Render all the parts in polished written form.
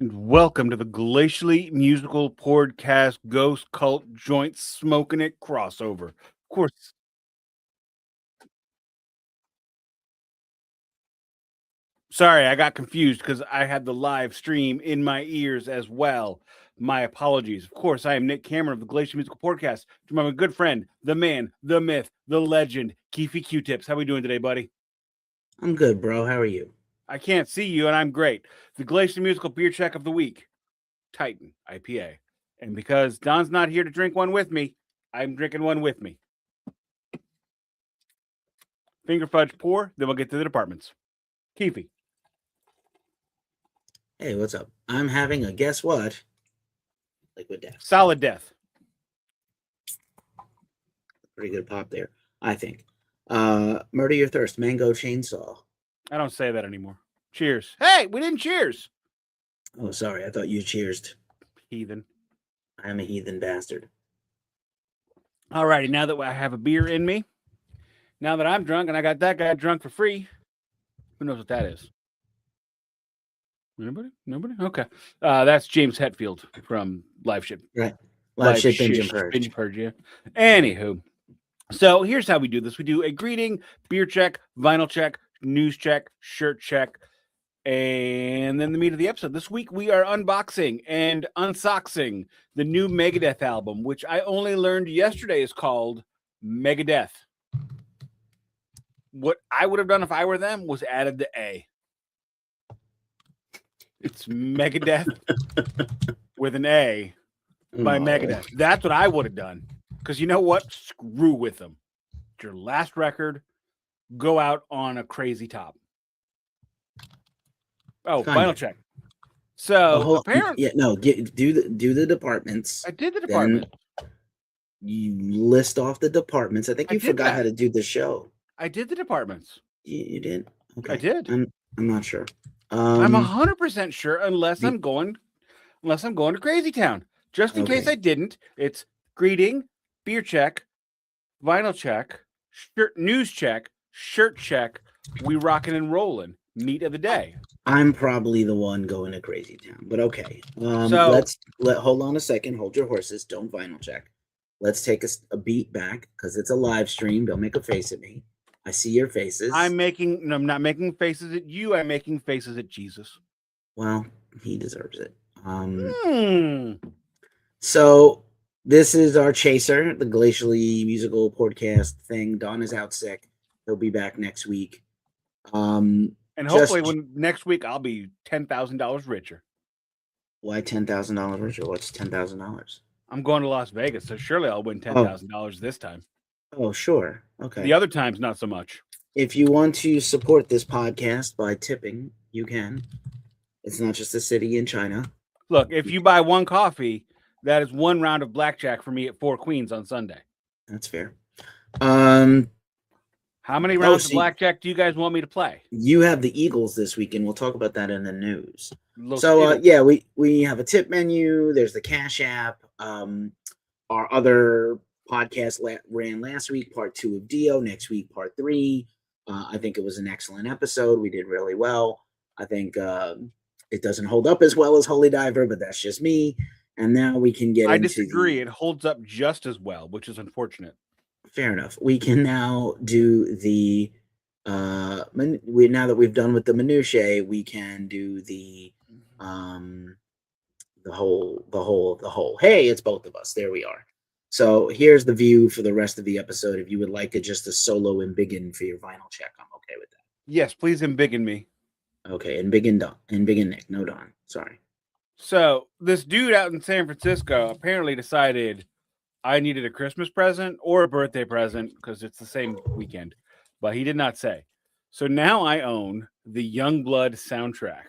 And welcome to the Glacially Musical Podcast Ghost Cult Joint Smoking It crossover. Of course, sorry, I got confused because I had the live stream in my ears as well. My apologies. Of course, I am Nick Cameron of the Glacial Musical Podcast. To my good friend, the man, the myth, the legend, Keefy Q-Tips. How we doing today, buddy? I'm good, bro. How are you? I can't see you, and I'm great. The Glacial Musical Beer Check of the Week, Titan IPA. And because Don's not here to drink one with me, I'm drinking one with me. Finger fudge pour, then we'll get to the departments. Keefy. Hey, what's up? I'm having a guess what? Liquid Death. Solid death. Pretty good pop there, I think. Murder Your Thirst, Mango Chainsaw. I don't say that anymore. Cheers. Hey, we didn't cheers. Oh, sorry. I thought you cheersed. Heathen. I'm a heathen bastard. Alrighty, now that I have a beer in me, now that I'm drunk and I got that guy drunk for free, who knows what that is? Anybody? Nobody? Okay. That's James Hetfield from Live Shit. Right. Live Shit Binge and Purge. Binge Purge, yeah. Anywho, so here's how we do this. We do a greeting, beer check, vinyl check, news check, shirt check, and then the meat of the episode. This week we are unboxing and unsoxing the new Megadeth album, which I only learned yesterday is called Megadeth. What I would have done if I were them was added the A. It's Megadeth with an A by Megadeth. That's what I would have done. Because you know what? Screw with them. It's your last record. Go out on a crazy top. Oh, final check. So apparently, yeah, no, do the departments. I did the department. You list off the departments. I think you forgot how to do the show. I did the departments. You did? Okay. I did. I'm not sure. I'm 100% sure, unless I'm going to Crazy Town. Just in case I didn't, it's greeting, beer check, vinyl check, news check, shirt check. We rocking and rolling. Meat of the day. I'm probably the one going to Crazy Town, but okay. Hold on a second. Hold your horses. Don't vinyl check. Let's take a beat back because it's a live stream. Don't make a face at me. I see your faces. I'm not making faces at you. I'm making faces at Jesus. Well, he deserves it. So this is our chaser, the Glacially Musical Podcast thing. Don is out sick. He'll be back next week. And hopefully when next week I'll be $10,000 richer. Why $10,000 richer? What's $10,000? I'm going to Las Vegas, so surely I'll win $10,000 this time. Oh, sure. Okay. The other times, not so much. If you want to support this podcast by tipping, you can. It's not just a city in China. Look, if you buy one coffee, that is one round of blackjack for me at Four Queens on Sunday. That's fair. How many rounds of blackjack do you guys want me to play? You have the Eagles this weekend. We'll talk about that in the news. Yeah, we have a tip menu. There's the Cash App. Our other podcast ran last week, part 2 of Dio. Next week, part 3. I think it was an excellent episode. We did really well. I think it doesn't hold up as well as Holy Diver, but that's just me. And now we can get. I disagree. It holds up just as well, which is unfortunate. Fair enough. We can now do the now that we've done with the minutiae, we can do the whole. Hey, it's both of us. There we are. So here's the view for the rest of the episode. If you would like to just a solo embiggen for your vinyl check, I'm okay with that. Yes, please embiggen me. Okay, embiggen Nick. No Don. Sorry. So this dude out in San Francisco apparently decided I needed a Christmas present or a birthday present because it's the same weekend, but he did not say. So now I own the Youngblood soundtrack.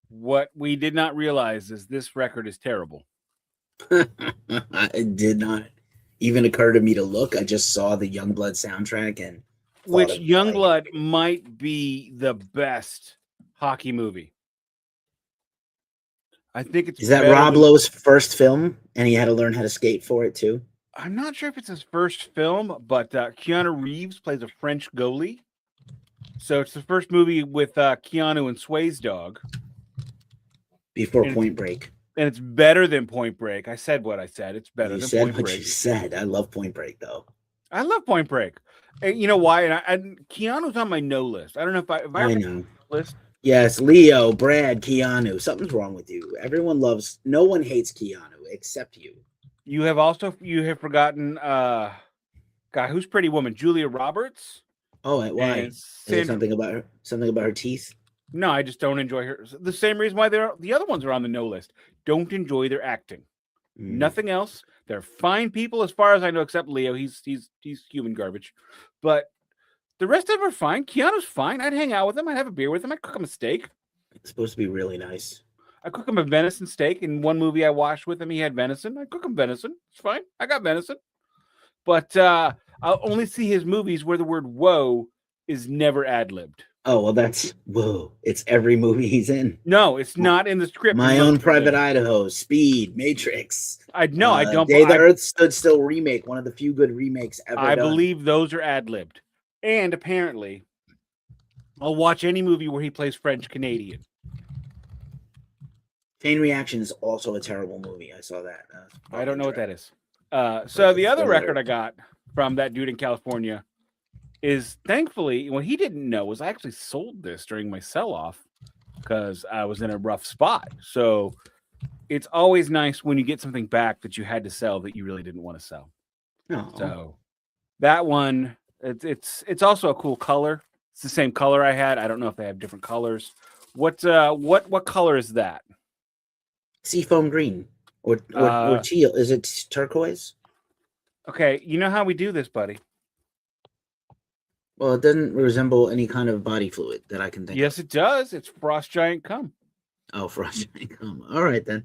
What we did not realize is this record is terrible. It did not even occur to me to look. I just saw the Youngblood soundtrack and which Youngblood might be the best hockey movie. I think it's. Is that Rob Lowe's first film, and he had to learn how to skate for it too? I'm not sure if it's his first film, but Keanu Reeves plays a French goalie. So it's the first movie with Keanu and Sway's dog. Before Point Break. And it's better than Point Break. I said what I said. It's better than Point Break. You said. I love Point Break, though. I love Point Break. And you know why? And Keanu's on my no list. I don't know if I know. List. Yes, Leo, Brad, Keanu. Something's wrong with you. No one hates Keanu except you. You have forgotten guy who's Pretty Woman, Julia Roberts. Oh, why? Is there something about her teeth? No, I just don't enjoy her. The same reason why the other ones are on the no list. Don't enjoy their acting. Nothing else. They're fine people as far as I know, except Leo. He's human garbage. But the rest of them are fine. Keanu's fine. I'd hang out with him. I'd have a beer with him. I'd cook him a steak. It's supposed to be really nice. I cook him a venison steak. In one movie I watched with him, he had venison. I cook him venison. It's fine. I got venison. But I'll only see his movies where the word "whoa" is never ad-libbed. Oh, well, that's whoa. It's every movie he's in. No, it's not in the script. My Own Private Idaho, Speed, Matrix. I don't. Day the Earth Stood Still remake, one of the few good remakes ever I done. believe those are ad-libbed. And apparently, I'll watch any movie where he plays French Canadian. Chain Reaction is also a terrible movie. I saw that. I don't know what that is. So the other record I got from that dude in California is, thankfully, what he didn't know was I actually sold this during my sell-off because I was in a rough spot. So it's always nice when you get something back that you had to sell that you really didn't want to sell. Oh. So that one, it's also a cool color. It's the same color I had. I don't know if they have different colors. What color is that? Seafoam green or teal. Is it turquoise? Okay, you know how we do this, buddy. Well, it doesn't resemble any kind of body fluid that I can think of. Yes, it does. It's Frost Giant cum. Oh, Frost Giant cum. All right, then.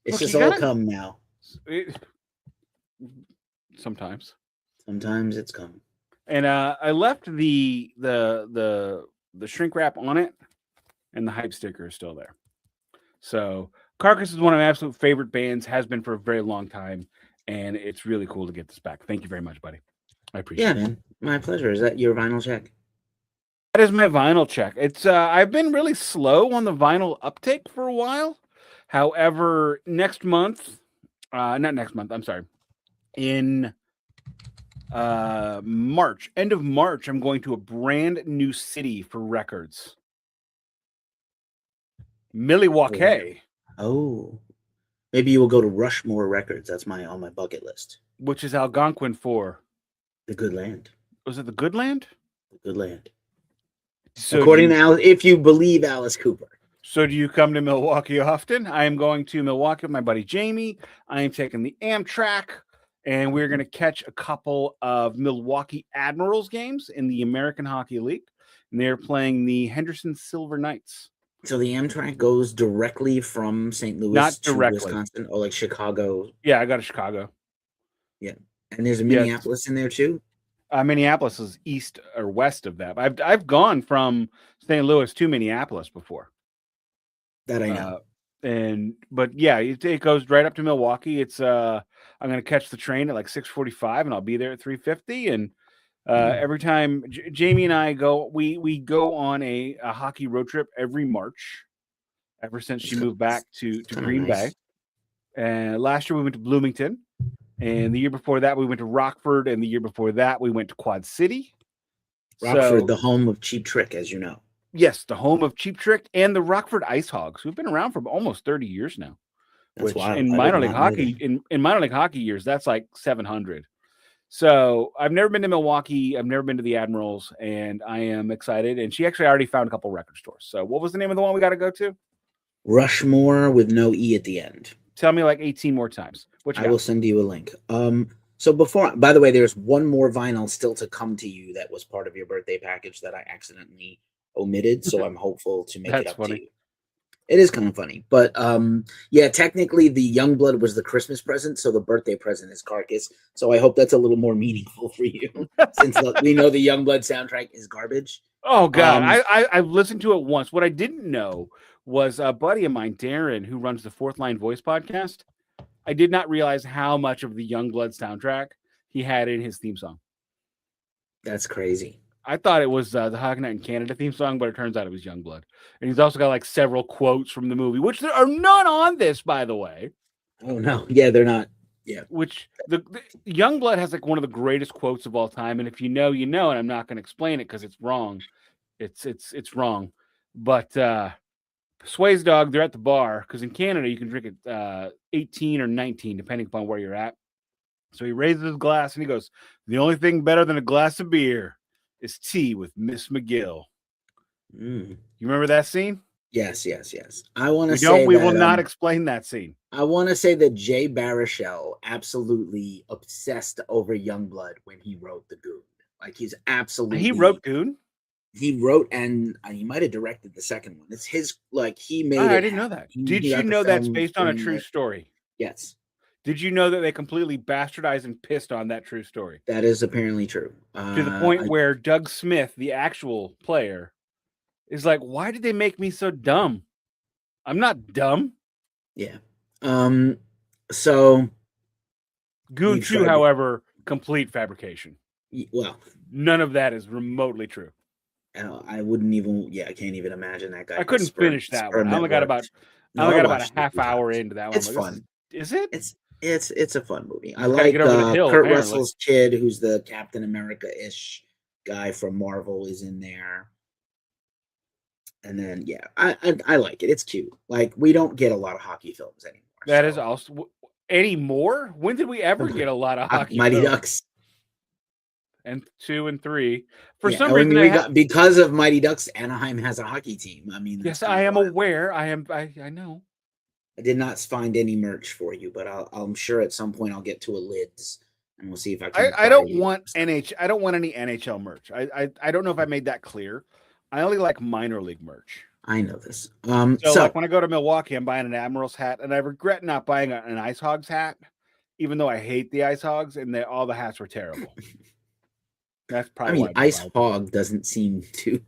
It's just all cum now. Sometimes. Sometimes it's cum. And I left the shrink wrap on it, and the hype sticker is still there. So Carcass is one of my absolute favorite bands, has been for a very long time, and it's really cool to get this back. Thank you very much, buddy. I appreciate it. Yeah, man. My pleasure. Is that your vinyl check? That is my vinyl check. It's I've been really slow on the vinyl uptake for a while. However, next month, not next month, I'm sorry. In March, end of March, I'm going to a brand new city for records. Milwaukee. Oh. Maybe you will go to Rushmore Records. That's on my bucket list. Which is Algonquin for? The Good Land. Was it the Good Land? The Good Land. So according to Alice, if you believe Alice Cooper. So do you come to Milwaukee often? I am going to Milwaukee with my buddy Jamie. I am taking the Amtrak, and we're going to catch a couple of Milwaukee Admirals games in the American Hockey League. And they're playing the Henderson Silver Knights. So the Amtrak goes directly from St. Louis to Wisconsin, or like Chicago? Yeah, I got to Chicago. Yeah. And there's a Minneapolis in there too? Minneapolis is east or west of that. I've gone from St. Louis to Minneapolis before. That I know. But yeah, it goes right up to Milwaukee. It's I'm gonna catch the train at like 6:45, and I'll be there at 3:50. And every time Jamie and I go, we go on a hockey road trip every March. Ever since she moved back to Green Bay. And last year we went to Bloomington. And the year before that, we went to Rockford. And the year before that, we went to Quad City. Rockford, the home of Cheap Trick, as you know. Yes, the home of Cheap Trick and the Rockford Ice Hogs, who've been around for almost 30 years now. That's wild. In minor league hockey, in minor league hockey years, that's like 700. So I've never been to Milwaukee. I've never been to the Admirals, and I am excited. And she actually already found a couple record stores. So what was the name of the one we got to go to? Rushmore with no E at the end. Tell me like 18 more times. I will send you a link. So by the way, there's one more vinyl still to come to you that was part of your birthday package that I accidentally omitted. So I'm hopeful to make it up to you. It is kind of funny, but yeah, technically the Youngblood was the Christmas present, so the birthday present is Carcass. So I hope that's a little more meaningful for you, since we know the Youngblood soundtrack is garbage. Oh God, I've listened to it once. What I didn't know was a buddy of mine, Darren, who runs the Fourth Line Voice podcast. I did not realize how much of the Youngblood soundtrack he had in his theme song. That's crazy. I thought it was the Hockey Night in Canada theme song, but it turns out it was Youngblood. And he's also got like several quotes from the movie, which there are none on this, by the way. Oh no, yeah, they're not. Yeah, which the Youngblood has like one of the greatest quotes of all time, and if you know, you know, and I'm not going to explain it because it's wrong. It's wrong, but Sway's Dog, they're at the bar because in Canada you can drink it 18 or 19 depending upon where you're at. So he raises his glass and he goes, "The only thing better than a glass of beer is tea with Miss McGill." You remember that scene? Yes. I want to say we will not explain that scene. I want to say that Jay Baruchel absolutely obsessed over Youngblood when he wrote The Goon. Like he's absolutely. He wrote Goon. He wrote and he might have directed the second one. It's his. Like he made. I didn't know that. Did you know that's based on a true story? Yes. Did you know that they completely bastardized and pissed on that true story? That is apparently true. To the point where Doug Smith, the actual player, is like, "Why did they make me so dumb? I'm not dumb." Yeah. So Goon 2, however, complete fabrication. Well, none of that is remotely true. I wouldn't even. Yeah, I can't even imagine that guy. I couldn't finish that one. I only got about a half hour into that one. It's fun. Is it? It's a fun movie. I like Kurt Russell's kid, who's the Captain America-ish guy from Marvel, is in there. And then I like it. It's cute. Like we don't get a lot of hockey films anymore. That is also anymore. When did we ever get a lot of hockey? Mighty Ducks. And 2 and 3. For some reason, we got because of Mighty Ducks, Anaheim has a hockey team. I mean, yes, I am aware. I know. I did not find any merch for you, but I'm sure at some point I'll get to a lids and we'll see if I can. I don't want I don't want any NHL merch. I don't know if I made that clear. I only like minor league merch. I know this. So like when I go to Milwaukee, I'm buying an Admirals hat, and I regret not buying an Ice Hogs hat, even though I hate the Ice Hogs, and all the hats were terrible. That's probably. I mean, Ice Hog doesn't seem to.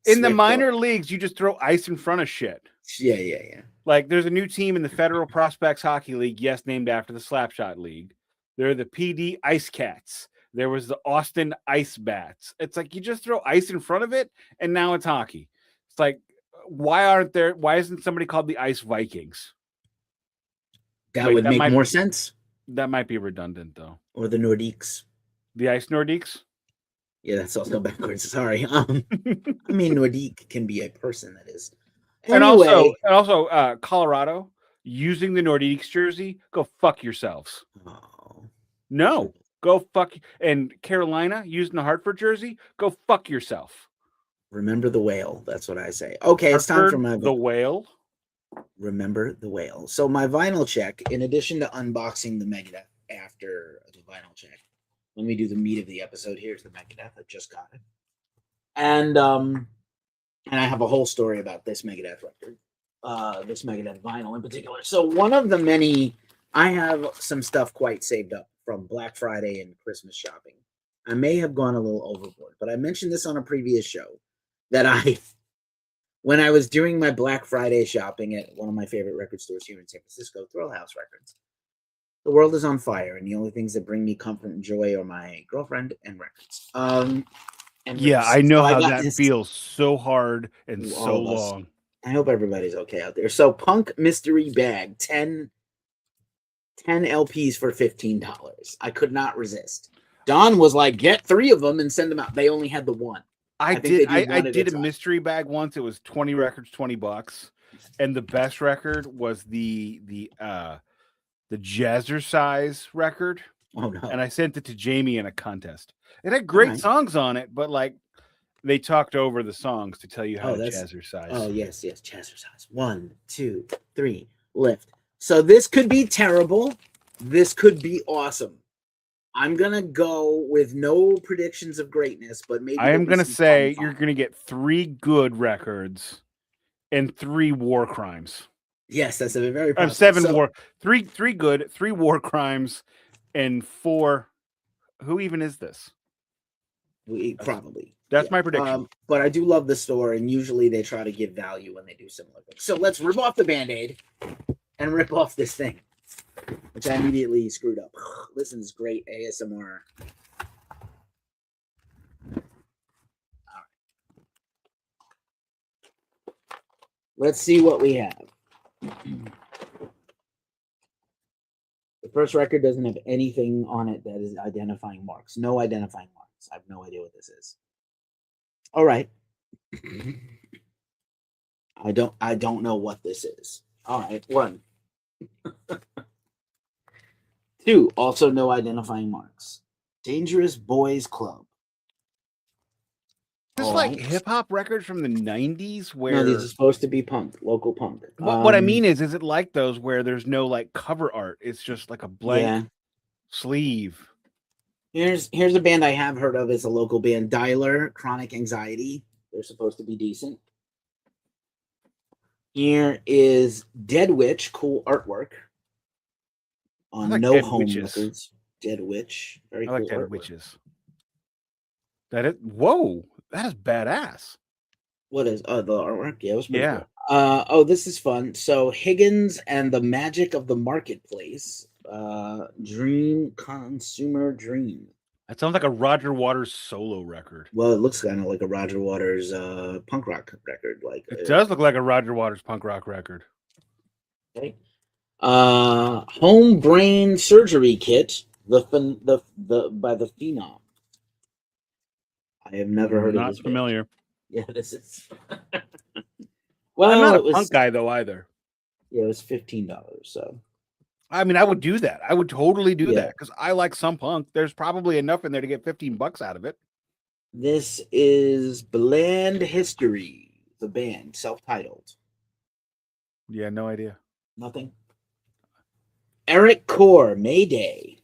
In the minor leagues, you just throw ice in front of shit. Yeah. Like there's a new team in the Federal Prospects Hockey League, yes, named after the Slapshot League. They're the PD Ice Cats. There was the Austin Ice Bats. It's like you just throw ice in front of it, and now it's hockey. It's like, why isn't somebody called the Ice Vikings? That would make more sense. That might be redundant, though. Or the Nordiques. The Ice Nordiques? Yeah, that's also backwards. Sorry. I mean, Nordique can be a person, that is. Anyway. And also, Colorado, using the Nordiques jersey, go fuck yourselves. Oh. No. Go fuck. And Carolina, using the Hartford jersey, go fuck yourself. Remember the whale. That's what I say. Okay, Hartford, it's time for my... The whale? Remember the whale. So my vinyl check, in addition to unboxing the Megadeth after the vinyl check, let me do the meat of the episode. Here's the Megadeth. I just got it. And I have a whole story about this Megadeth record. This Megadeth vinyl in particular. So one of the many... I have some stuff quite saved up from Black Friday and Christmas shopping. I may have gone a little overboard, but I mentioned this on a previous show that when I was doing my Black Friday shopping at one of my favorite record stores here in San Francisco, Thrill House Records, the world is on fire, and the only things that bring me comfort and joy are my girlfriend and records. I know how that feels so hard and so long. I hope everybody's okay out there. So Punk Mystery Bag, 10 LPs for $15. I could not resist. Don was like, get 3 of them and send them out. They only had the one. I did a mystery bag once. It was 20 records, $20. And the best record was the Jazzercise record. Oh no. And I sent it to Jamie in a contest. It had great songs on it, but like they talked over the songs to tell you how to Jazzercise. Oh yes, Jazzercise. 1, 2, 3, lift. So this could be terrible. This could be awesome. I'm going to go with no predictions of greatness, but maybe I am going to say you're going to get 3 good records and 3 war crimes. Yes, that's a very possible. 7 war, 3 good, 3 war crimes, and 4. Who even is this? Probably. That's my prediction. But I do love the store, and usually they try to give value when they do similar things. So let's rip off the Band-Aid and rip off this thing, which I immediately screwed up. Listen, it's great ASMR. Let's see what we have. The first record doesn't have anything on it that is identifying marks. No identifying marks. I have no idea what this is. All right. I don't know what this is. All right. 1. 2. Also no identifying marks. Dangerous Boys Club. This like hip hop records from the 90s where no, these are supposed to be punk, local punk. What I mean is it like those where there's no like cover art? It's just like a blank sleeve. Here's a band I have heard of. It's a local band, Dialer, Chronic Anxiety. They're supposed to be decent. Here is Dead Witch, cool artwork on like No Home Records. Dead Witch, very cool. I like Dead Witches. That is whoa, that is badass. What is the artwork? Yeah, it was pretty cool. This is fun. So Higgins and the Magic of the Marketplace. Dream Consumer Dream. That sounds like a Roger Waters solo record. Well, it looks kind of like a Roger Waters punk rock record. Like it does look like a Roger Waters punk rock record. Okay. Home Brain Surgery Kit. The by the Phenom. I have never heard of this. Not familiar. Band. Yeah, this is. Well, I'm not a punk guy though either. Yeah, it was $15. So. I mean, I would do that. I would totally do that because I like some punk. There's probably enough in there to get $15 out of it. This is Bland History, the band, self-titled. Yeah, no idea. Nothing. Eric Core, Mayday.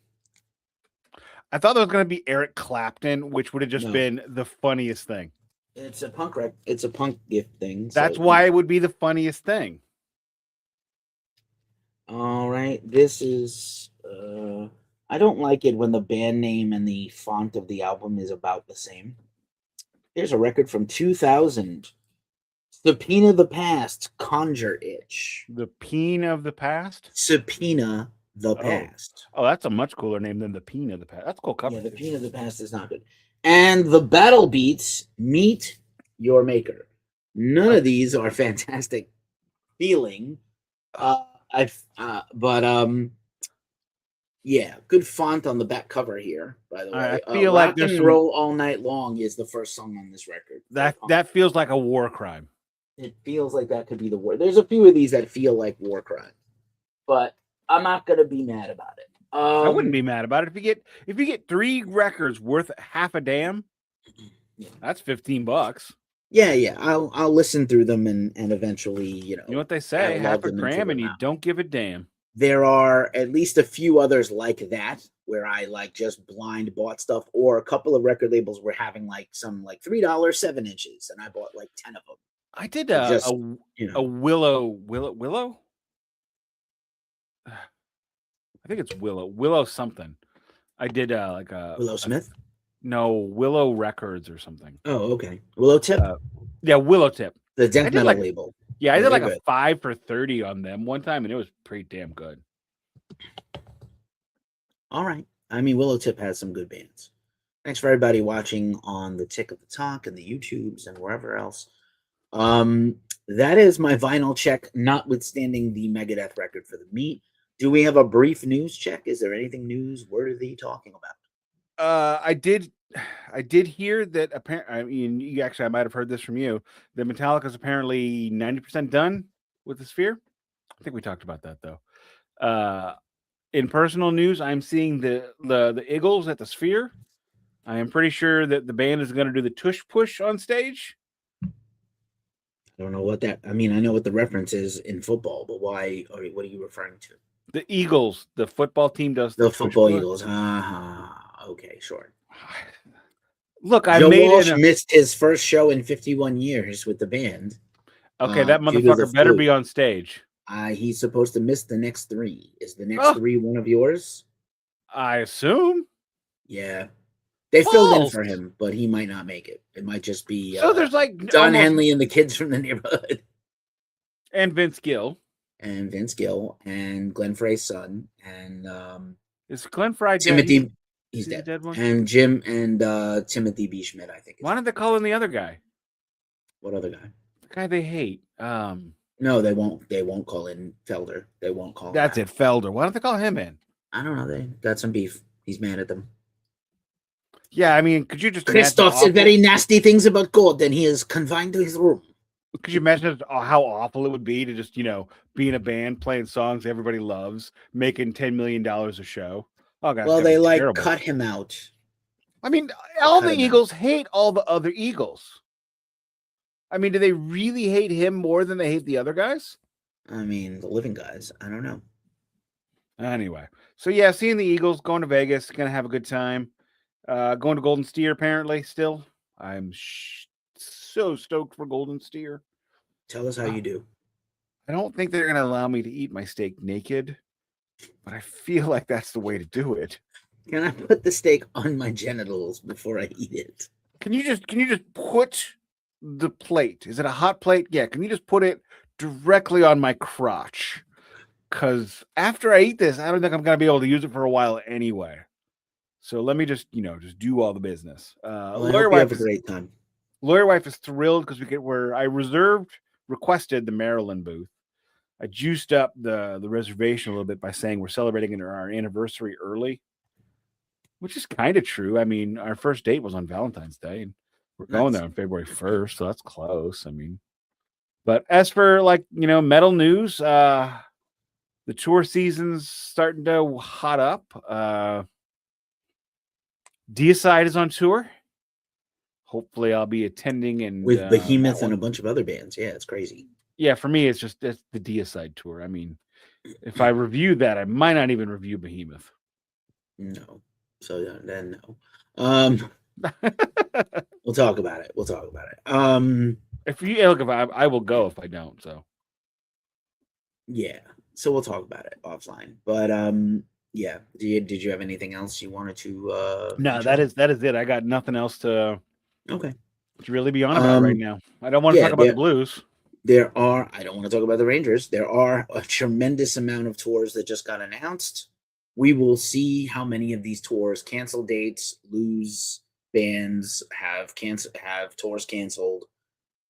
I thought there was going to be Eric Clapton, which would have just been the funniest thing. It's a punk record. It's a punk gift thing. That's why it would be the funniest thing. All right, this is. I don't like it when the band name and the font of the album is about the same. Here's a record from 2000. Subpoena the Past, Conjure Itch. The Peen of the Past? Subpoena the Past. Oh, that's a much cooler name than the Peen of the Past. That's a cool cover. Yeah, the Peen of the Past is not good. And the Battle Beats, Meet Your Maker. None of these are fantastic feeling. Yeah, good font on the back cover here, by the way. I feel like Rock and Roll All Night Long is the first song on this record. That feels like a war crime. It feels like that could be the war. There's a few of these that feel like war crime, but I'm not gonna be mad about it. I wouldn't be mad about it if you get 3 records worth half a damn. That's $15. Yeah. I'll listen through them and eventually, you know what they say, half a gram and you don't give a damn. There are at least a few others like that where I like just blind bought stuff, or a couple of record labels were having like some like $3 7-inches, and I bought like 10 of them. I did a Willow. I think it's Willow something. I did like a Willow Smith. No, Willow Records or something. Oh, okay. Willow Tip. Yeah, Willow Tip. The death metal label. Yeah, I did like a 5 for $30 on them one time, and it was pretty damn good. All right. I mean, Willow Tip has some good bands. Thanks for everybody watching on the Tick of the Talk and the YouTubes and wherever else. That is my vinyl check, notwithstanding the Megadeth record for the meat. Do we have a brief news check? Is there anything newsworthy talking about? I did hear that apparently, I mean, I might have heard this from you, that Metallica's apparently 90% done with the Sphere. I think we talked about that though. In personal news, I'm seeing the Eagles at the Sphere. I am pretty sure that the band is going to do the tush push on stage. I don't know what that. I mean, I know what the reference is in football, but why? Or what are you referring to? The Eagles, the football team, does the football Eagles. Okay, sure. Look, Joe Walsh missed his first show in 51 years with the band. Okay, that motherfucker better be on stage. He's supposed to miss the next 3. Is the next 3 one of yours? I assume. Yeah. They filled in for him, but he might not make it. It might just be so there's like Don Henley and the kids from the neighborhood. And Vince Gill. And Glenn Frey's son. And is Glenn Frey Timothy dead? He's dead. Dead one? And Jim and Timothy B. Schmidt, I think. Why don't they call in the other guy? What other guy? The guy they hate. No, they won't. They won't call in Felder. They won't call. That's it, Felder. Why don't they call him in? I don't know. They got some beef. He's mad at them. Yeah, I mean, could you just Christoph said very nasty things about God, and he is confined to his room. Could you imagine how awful it would be to just, be in a band playing songs everybody loves, making $10 million a show? Oh, God, well, they terrible. cut him out. I mean, all the Eagles hate all the other Eagles. I mean, do they really hate him more than they hate the other guys? I mean, the living guys. I don't know. Anyway, so yeah, seeing the Eagles, going to Vegas, gonna have a good time. Going to Golden Steer apparently still. I'm so stoked for Golden Steer. Tell us how you do. I don't think they're gonna allow me to eat my steak naked, but I feel like that's the way to do it. Can I put the steak on my genitals before I eat it? Can you just put the plate? Is it a hot plate? Yeah. Can you just put it directly on my crotch? Because after I eat this, I don't think I'm gonna be able to use it for a while anyway. So let me just do all the business. Lawyer wife have a great time. Lawyer wife is thrilled because I requested the Maryland booth. I juiced up the reservation a little bit by saying we're celebrating our anniversary early, which is kind of true. I mean, our first date was on Valentine's Day, and we're going there on February 1st, so that's close. I mean, but as for metal news, the tour season's starting to hot up. Deicide is on tour. Hopefully, I'll be attending and with Behemoth and a bunch of other bands. Yeah, it's crazy. Yeah, for me, it's the Deicide tour. I mean, if I review that, I might not even review Behemoth. No, so then no. We'll talk about it. If you look, I will go if I don't. So yeah, so we'll talk about it offline. But yeah. Did you have anything else you wanted to? No, that is it. I got nothing else to really be on about right now. I don't want to talk about the Blues. I don't want to talk about the Rangers. There are a tremendous amount of tours that just got announced. We will see how many of these tours cancel dates, lose bands, have tours canceled.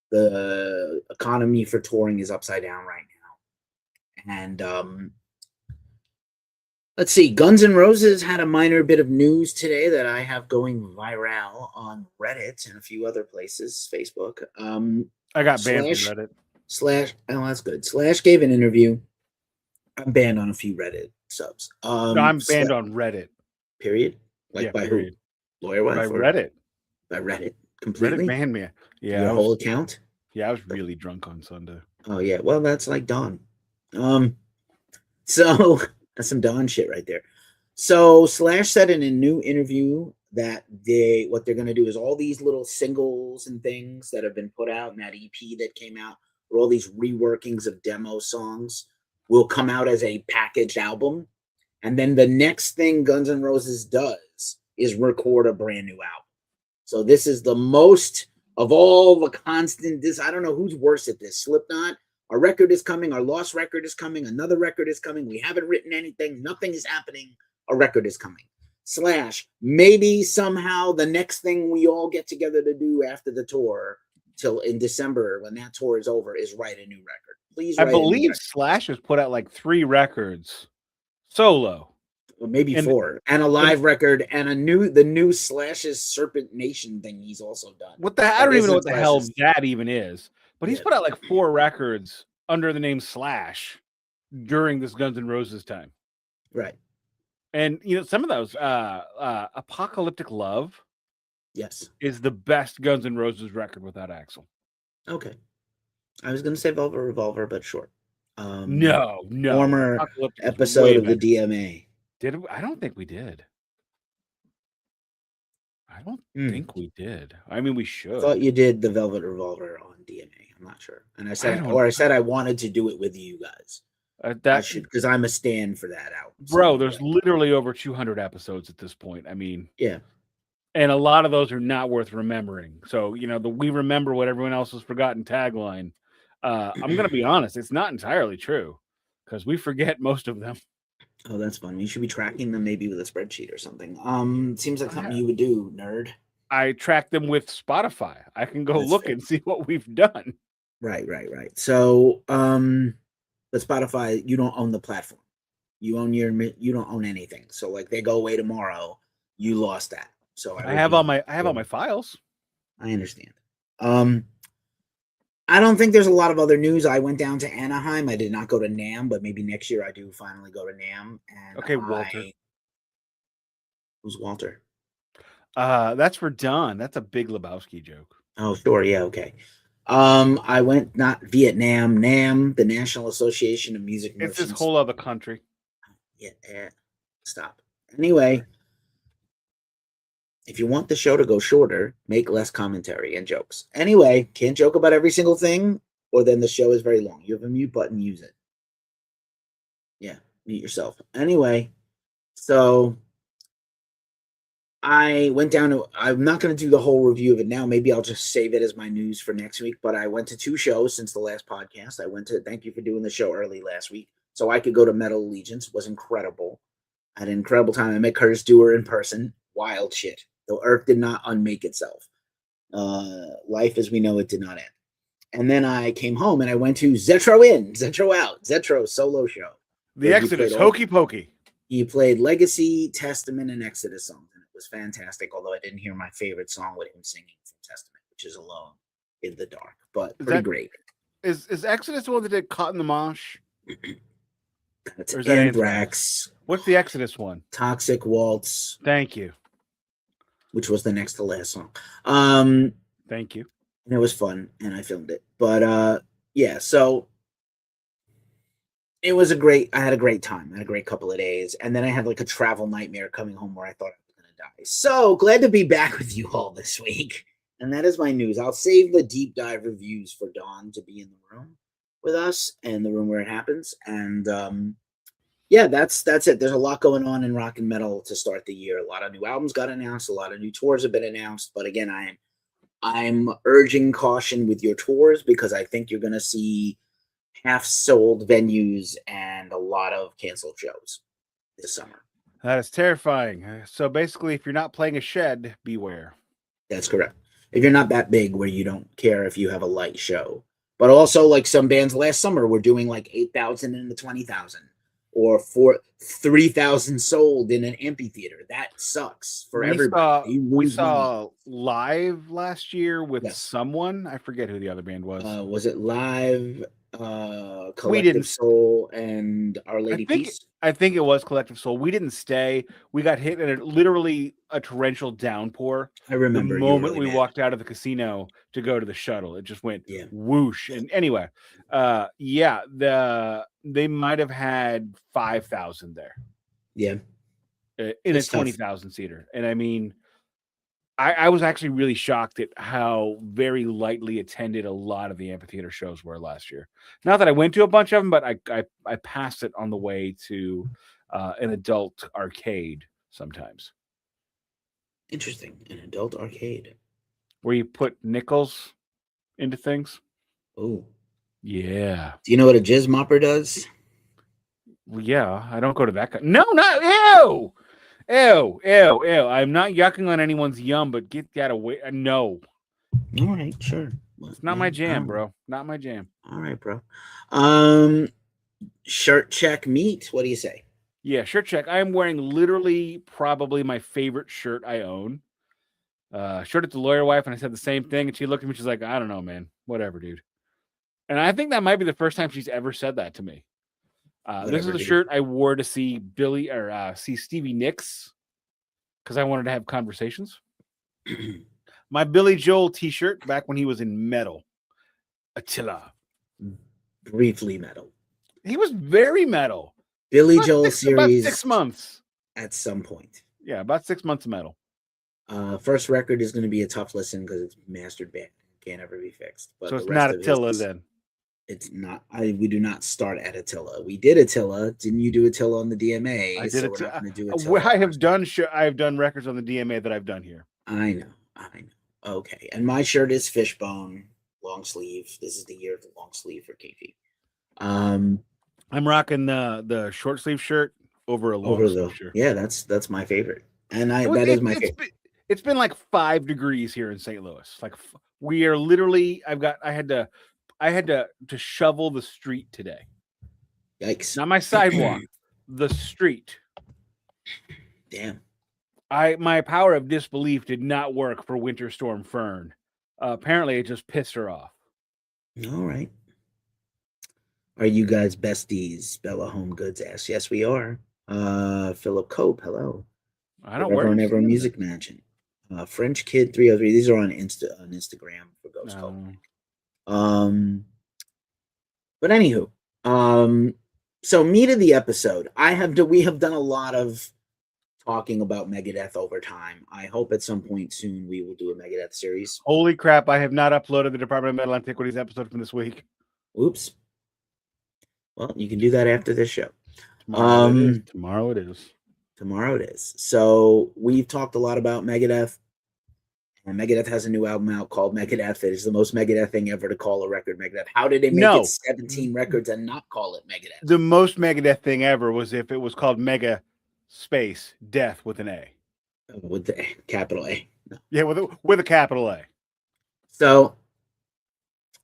The economy for touring is upside down right now. And let's see. Guns N' Roses had a minor bit of news today that I have going viral on Reddit and a few other places, Facebook. I got banned from Reddit. Oh, that's good. Slash gave an interview. I'm banned on a few Reddit subs. No, I'm banned on Reddit. Period? By period. Who? Lawyer wife? By Reddit. By Reddit? Completely? Reddit banned me. Yeah. Your whole account? Yeah, I was really drunk on Sunday. Oh, yeah. Well, that's like Dawn. So that's some Dawn shit right there. So Slash said in a new interview that what they're going to do is all these little singles and things that have been put out in that EP that came out, or all these reworkings of demo songs, will come out as a packaged album. And then the next thing Guns N' Roses does is record a brand new album. So this is the most of all the constant. I don't know who's worse at this. Slipknot. Our record is coming. Our lost record is coming. Another record is coming. We haven't written anything. Nothing is happening. A record is coming. Slash, maybe somehow the next thing we all get together to do after the tour till in December when that tour is over is write a new record. Please write I believe Slash has put out like 3 records solo. Or maybe 4. And a live record and the new Slash's Serpent Nation thing he's also done. I don't even know what the hell that even is. But he's put out like 4 records under the name Slash during this Guns N' Roses time. Right. And some of those Apocalyptic Love, yes, is the best Guns N' Roses record without Axl. Okay. I was gonna say Velvet Revolver, but sure. No. Former episode of the DMA. Did we? I don't think we did. I don't think we did. I mean, we should. I thought you did the Velvet Revolver on DMA. I'm not sure. And I said I wanted to do it with you guys. That should, because I'm a stand for that album. Bro, there's literally over 200 episodes at this point. I mean, yeah. And a lot of those are not worth remembering. So, we remember what everyone else has forgotten tagline. I'm going to be honest. It's not entirely true because we forget most of them. Oh, that's fun. You should be tracking them maybe with a spreadsheet or something. Seems like something you would do, nerd. I track them with Spotify. I can go look and see what we've done. Right. So, but Spotify, you don't own the platform. You don't own anything. So, like, they go away tomorrow, you lost that. So I have all my files. I understand. I don't think there's a lot of other news. I went down to Anaheim. I did not go to NAMM, but maybe next year I do finally go to NAMM. And Okay, Walter. Who's Walter? That's for Don. That's a Big Lebowski joke. Oh, sure. Yeah. Okay. I went not Vietnam, NAMM, the National Association of Music Merchants. It's this whole other country. Yeah. Stop. Anyway, if you want the show to go shorter, make less commentary and jokes. Anyway, can't joke about every single thing, or then the show is very long. You have a mute button, use it. Yeah, mute yourself. Anyway, so I went down to, I'm not going to do the whole review of it now. Maybe I'll just save it as my news for next week. But I went to 2 shows since the last podcast. Thank you for doing the show early last week, so I could go to Metal Allegiance. It was incredible. I had an incredible time. I met Curtis Dewar in person. Wild shit. The earth did not unmake itself. Life as we know it did not end. And then I came home and I went to Zetro In, Zetro Out, Zetro solo show. The Exodus, Hokey Pokey. He played Legacy, Testament, and Exodus songs, and it was fantastic. Although I didn't hear my favorite song with him singing from Testament, which is Alone in the Dark, but pretty great. Is Exodus the one that did Caught in the Mosh? That's Anthrax. What's the Exodus one? Toxic Waltz. Thank you. Which was the next to last song. Thank you. And it was fun, and I filmed it. But yeah, so it was I had a great time. I had a great couple of days. And then I had like a travel nightmare coming home where I thought I was going to die. So glad to be back with you all this week. And that is my news. I'll save the deep dive reviews for Dawn to be in the room with us and the room where it happens. And yeah, that's it. There's a lot going on in rock and metal to start the year. A lot of new albums got announced. A lot of new tours have been announced. But again, I'm urging caution with your tours because I think you're going to see half-sold venues and a lot of canceled shows this summer. That is terrifying. So basically, if you're not playing a shed, beware. That's correct. If you're not that big where you don't care if you have a light show. But also, like some bands last summer were doing like 8,000 in the 20,000 or 3,000 sold in an amphitheater. That sucks for everybody. We saw Live last year with someone. I forget who the other band was. Was it Live? Collective Soul and Our Lady Peace. I think it was Collective Soul. We didn't stay. We got hit in literally a torrential downpour. I remember the moment we walked out of the casino to go to the shuttle. It just went whoosh. And anyway, they might have had 5,000 there. Yeah, in a 20,000 seater. And I mean, I was actually really shocked at how very lightly attended a lot of the amphitheater shows were last year. Not that I went to a bunch of them, but I passed it on the way to an adult arcade sometimes. Interesting. An adult arcade. Where you put nickels into things. Oh. Yeah. Do you know what a jizz mopper does? Well, yeah. I don't go to that. No, not. Ew! Ew. I'm not yucking on anyone's yum, but get that away. No. All right, sure. Well, it's not my jam, bro. Not my jam. All right, bro. Shirt check meet. What do you say? Yeah, shirt check. I am wearing literally probably my favorite shirt I own. Shirt at the lawyer wife, and I said the same thing, and she looked at me. She's like, I don't know, man. Whatever, dude. And I think that might be the first time she's ever said that to me. This is the shirt I wore to see see Stevie Nicks because I wanted to have conversations. My Billy Joel t-shirt back when he was in metal. Attila. Briefly metal. He was very metal. Billy Joel series. About 6 months. At some point. Yeah, about 6 months of metal. First record is going to be a tough listen because it's mastered bad. Can't ever be fixed. But so it's not Attila then. It's not. We do not start at Attila. We did Attila. Didn't you do Attila on the DMA? I did I have done records on the DMA that I've done here. I know. Okay, and my shirt is Fishbone long sleeve. This is the year of the long sleeve for Keefy. I'm rocking the short sleeve shirt over a long sleeve shirt. Yeah, that's my favorite, and that is my favorite. It's been like 5 degrees here in St. Louis. Like we are literally. I had to. I had to shovel the street today. Yikes! Not my sidewalk, the street. Damn. My power of disbelief did not work for Winter Storm Fern. Apparently, it just pissed her off. All right. Are you guys besties? Bella Home Goods asks. Yes, we are. Philip Cope, hello. I don't Forever and Ever Music Mansion. French Kid 303. These are on Instagram for Ghost Cope. But anywho, so meat of the episode. We have done a lot of talking about Megadeth over time. I hope at some point soon we will do a Megadeth series. Holy crap! I have not uploaded the Department of Metal Antiquities episode from this week. Oops. Well, you can do that after this show. Tomorrow it is. Tomorrow it is. So we've talked a lot about Megadeth. And Megadeth has a new album out called Megadeth. It is the most Megadeth thing ever to call a record Megadeth. How did they make it 17 records and not call it Megadeth? The most Megadeth thing ever was if it was called Mega Space Death with an A. With the capital A. No. Yeah, with a capital A. So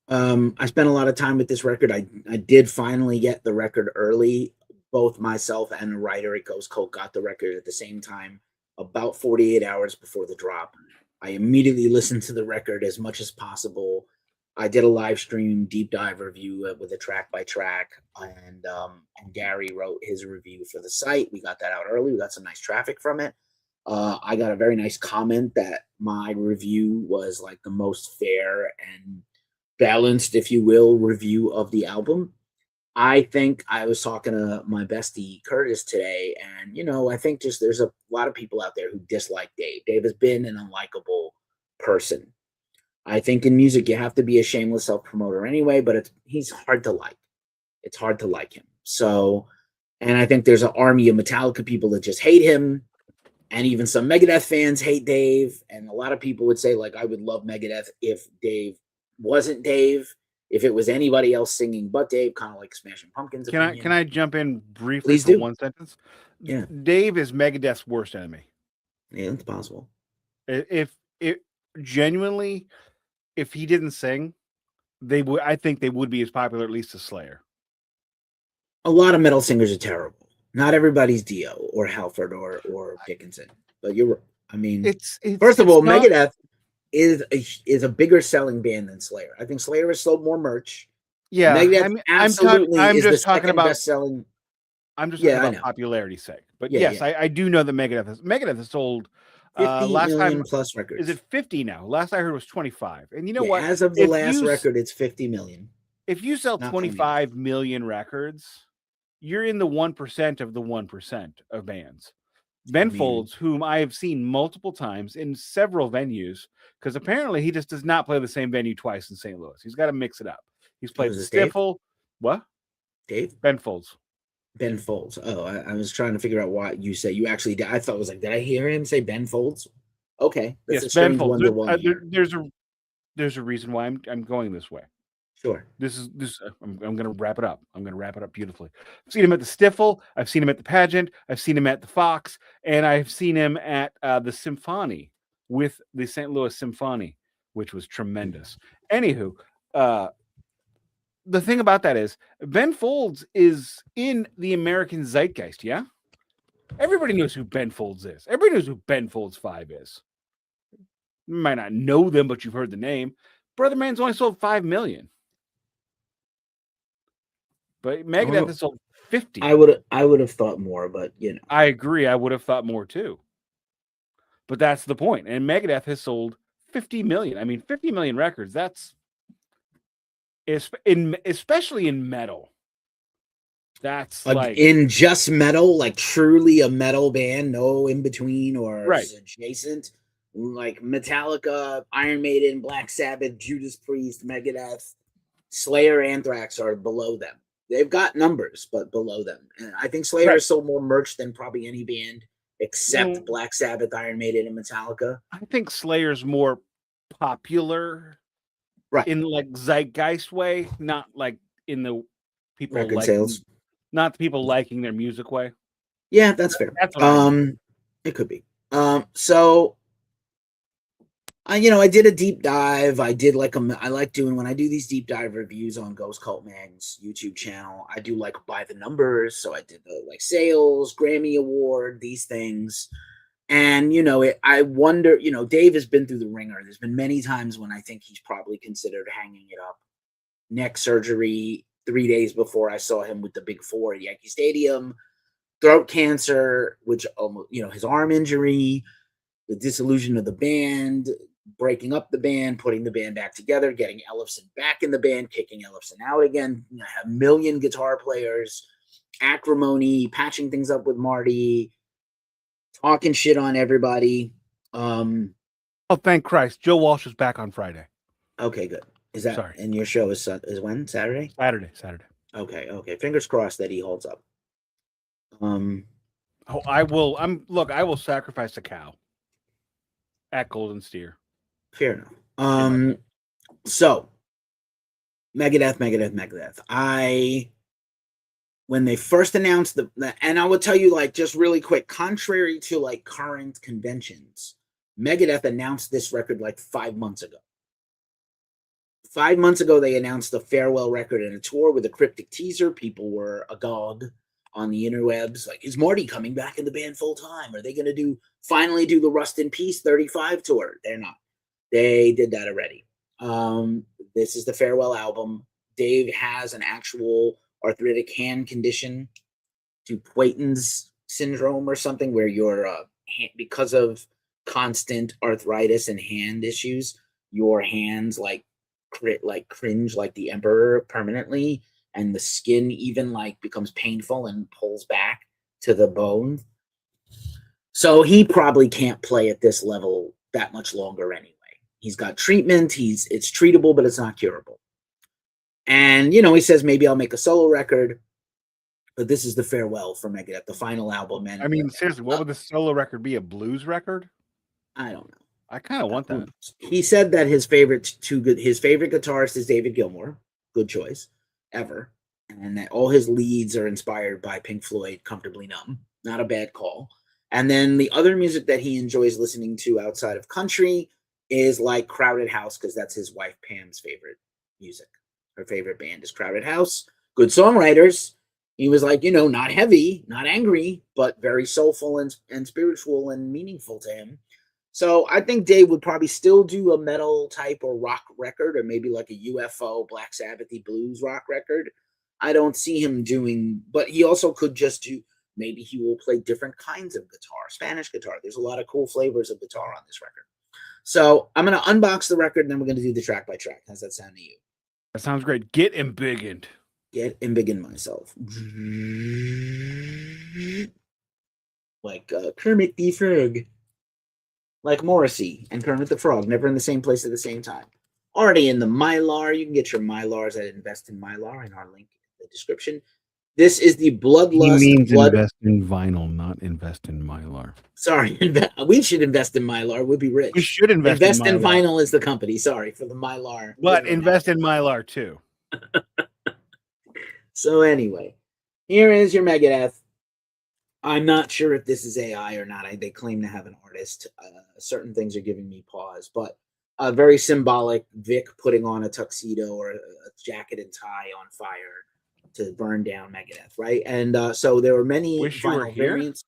I spent a lot of time with this record. I did finally get the record early. Both myself and the writer at Ghost Coke got the record at the same time, about 48 hours before the drop. I immediately listened to the record as much as possible. I did a live stream deep dive review with a track by track, and Gary wrote his review for the site. We got that out early. We got some nice traffic from it. I got a very nice comment that my review was like the most fair and balanced, if you will, review of the album. I think I was talking to my bestie Curtis today, and I think just there's a lot of people out there who dislike Dave. Dave has been an unlikable person. I think in music you have to be a shameless self-promoter anyway, but he's hard to like. It's hard to like him. So, and I think there's an army of Metallica people that just hate him, and even some Megadeth fans hate Dave, and a lot of people would say, like, I would love Megadeth if Dave wasn't Dave. If it was anybody else singing but Dave, kind of like Smashing Pumpkins. Can I jump in briefly? Please do. One sentence? Yeah. Dave is Megadeth's worst enemy. Yeah, it's possible. If genuinely, if he didn't sing, I think they would be as popular, at least as Slayer. A lot of metal singers are terrible. Not everybody's Dio or Halford or Dickinson. But I mean, first of all, Megadeth is a bigger selling band than Slayer. I think Slayer has sold more merch. Yeah, Megadeth absolutely I'm is just the talking about best-selling. I'm just talking about popularity's sake. But yes, I do know that Megadeth has sold 50 million plus records. Is it 50 now? Last I heard was 25. And you know what? As of the last record, it's 50 million. If you sell 25 million records, you're in the 1% of the 1% of bands. Ben Folds, whom I have seen multiple times in several venues, because apparently he just does not play the same venue twice in St. Louis. He's got to mix it up. He's played the Stifle. What? Dave? Ben Folds. Ben Folds. Oh, I was trying to figure out what you said. You actually did. I thought it was like, did I hear him say Ben Folds? Okay. That's yes, Ben Folds. There's a reason why I'm going this way. Sure. I'm going to wrap it up. I'm going to wrap it up beautifully. I've seen him at the Stifle. I've seen him at the Pageant. I've seen him at the Fox, and I've seen him at the Symphony with the St. Louis Symphony, which was tremendous. Anywho, the thing about that is Ben Folds is in the American zeitgeist. Yeah, everybody knows who Ben Folds is. Everybody knows who Ben Folds 5 is. You might not know them, but you've heard the name. Brother Man's only sold 5 million. But Megadeth has sold 50. I would have thought more, but I agree. I would have thought more too. But that's the point. And Megadeth has sold 50 million. I mean, 50 million records. That's especially in metal. That's like in just metal, like truly a metal band, no in between or adjacent. Like Metallica, Iron Maiden, Black Sabbath, Judas Priest, Megadeth, Slayer, Anthrax are below them. They've got numbers, but below them. And I think Slayer has sold more merch than probably any band except Black Sabbath, Iron Maiden, and Metallica. I think Slayer's more popular in like zeitgeist way, not like in the people record sales. Not the people liking their music way. Yeah, that's fair. That's what it could be. So I did a deep dive. I did I like doing when I do these deep dive reviews on Ghost Cult Mag's YouTube channel. I do like by the numbers. So I did the sales, Grammy Award, these things. And I wonder, Dave has been through the ringer. There's been many times when I think he's probably considered hanging it up. Neck surgery 3 days before I saw him with the Big Four at Yankee Stadium. Throat cancer, which almost, his arm injury, the dissolution of the band, breaking up the band, putting the band back together, getting Ellefson back in the band, kicking Ellefson out again. Have a million guitar players, acrimony, patching things up with Marty, talking shit on everybody. Oh, thank Christ! Joe Walsh is back on Friday. Okay, good. Is that Sorry? And your show is when? Saturday. Saturday. Okay. Fingers crossed that he holds up. Oh, I will. I will sacrifice a cow at Golden Steer. Fair enough. So Megadeth. When they first announced and I will tell you, just really quick, contrary to current conventions, Megadeth announced this record 5 months ago. 5 months ago, they announced the farewell record and a tour with a cryptic teaser. People were agog on the interwebs. Is Marty coming back in the band full time? Are they going to finally do the Rust in Peace 35 tour? They're not. They did that already. This is the farewell album. Dave has an actual arthritic hand condition, Dupuytren's syndrome or something, where because of constant arthritis and hand issues, your hands cringe like the Emperor permanently, and the skin even becomes painful and pulls back to the bone. So he probably can't play at this level that much longer anyway. He's got treatment. It's treatable, but it's not curable. And, he says, maybe I'll make a solo record, but this is the farewell for Megadeth, the final album. And I mean, seriously, what would the solo record be? A blues record? I don't know. I kind of want that. He said that his favorite guitarist is David Gilmour. Good choice, ever. And that all his leads are inspired by Pink Floyd, Comfortably Numb. Not a bad call. And then the other music that he enjoys listening to outside of country is Crowded House, because that's his wife Pam's favorite music. Her favorite band is Crowded House. Good songwriters. He was not heavy, not angry, but very soulful and spiritual and meaningful to him. So I think Dave would probably still do a metal type or rock record, or maybe a UFO, Black Sabbath-y blues rock record. I don't see him doing, but he also could just do, maybe he will play different kinds of guitar, Spanish guitar. There's a lot of cool flavors of guitar on this record. So I'm going to unbox the record, and then we're going to do the track by track. How's that sound to you? That sounds great. Get embiggened. Get embiggened myself. Kermit the Frog. Like Morrissey and Kermit the Frog, never in the same place at the same time. Already in the mylar. You can get your mylars at Invest in Mylar in our link in the description. This is the Bloodlust. He means invest in vinyl, not invest in mylar. Sorry, we should invest in Mylar. We'd be rich. We should invest in vinyl is the company. Sorry for the Mylar. But invest in Mylar too. So anyway, here is your Megadeth. I'm not sure if this is AI or not. They claim to have an artist. Certain things are giving me pause, but very symbolic. Vic putting on a tuxedo or a jacket and tie on fire to burn down Megadeth, right? And so there were many vinyl variants.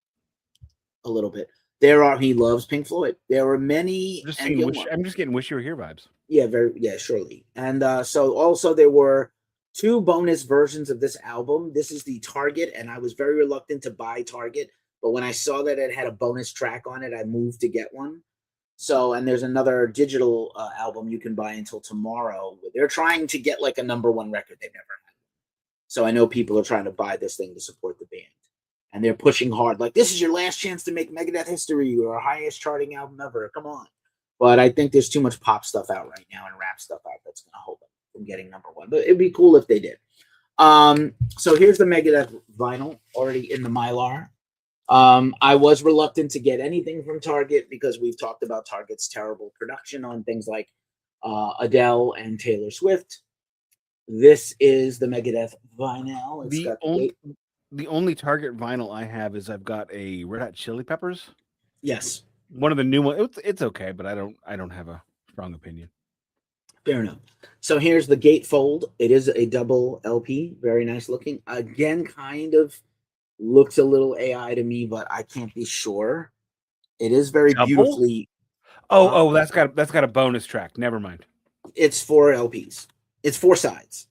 A little bit. He loves Pink Floyd. There were many. I'm just getting "Wish You Were Here" vibes. Yeah, surely. And so also there were 2 bonus versions of this album. This is the Target, and I was very reluctant to buy Target, but when I saw that it had a bonus track on it, I moved to get one. So, and there's another digital album you can buy until tomorrow. They're trying to get a #1 record they've never had. So I know people are trying to buy this thing to support the band. And they're pushing hard, this is your last chance to make Megadeth history or our highest charting album ever. Come on. But I think there's too much pop stuff out right now and rap stuff out that's going to hold them from getting #1. But it'd be cool if they did. So here's the Megadeth vinyl already in the mylar. I was reluctant to get anything from Target because we've talked about Target's terrible production on things like Adele and Taylor Swift. This is the Megadeth vinyl. The only Target vinyl I have is I've got a Red Hot Chili Peppers. Yes. One of the new ones. It's okay, but I don't have a Strong opinion. Fair enough. So here's the gatefold. It is a double LP, very nice looking. Again, kind of looks a little AI to me, but I can't be sure. It is very beautifully. Oh, that's got a bonus track. Never mind. It's 4 LPs. It's 4 sides.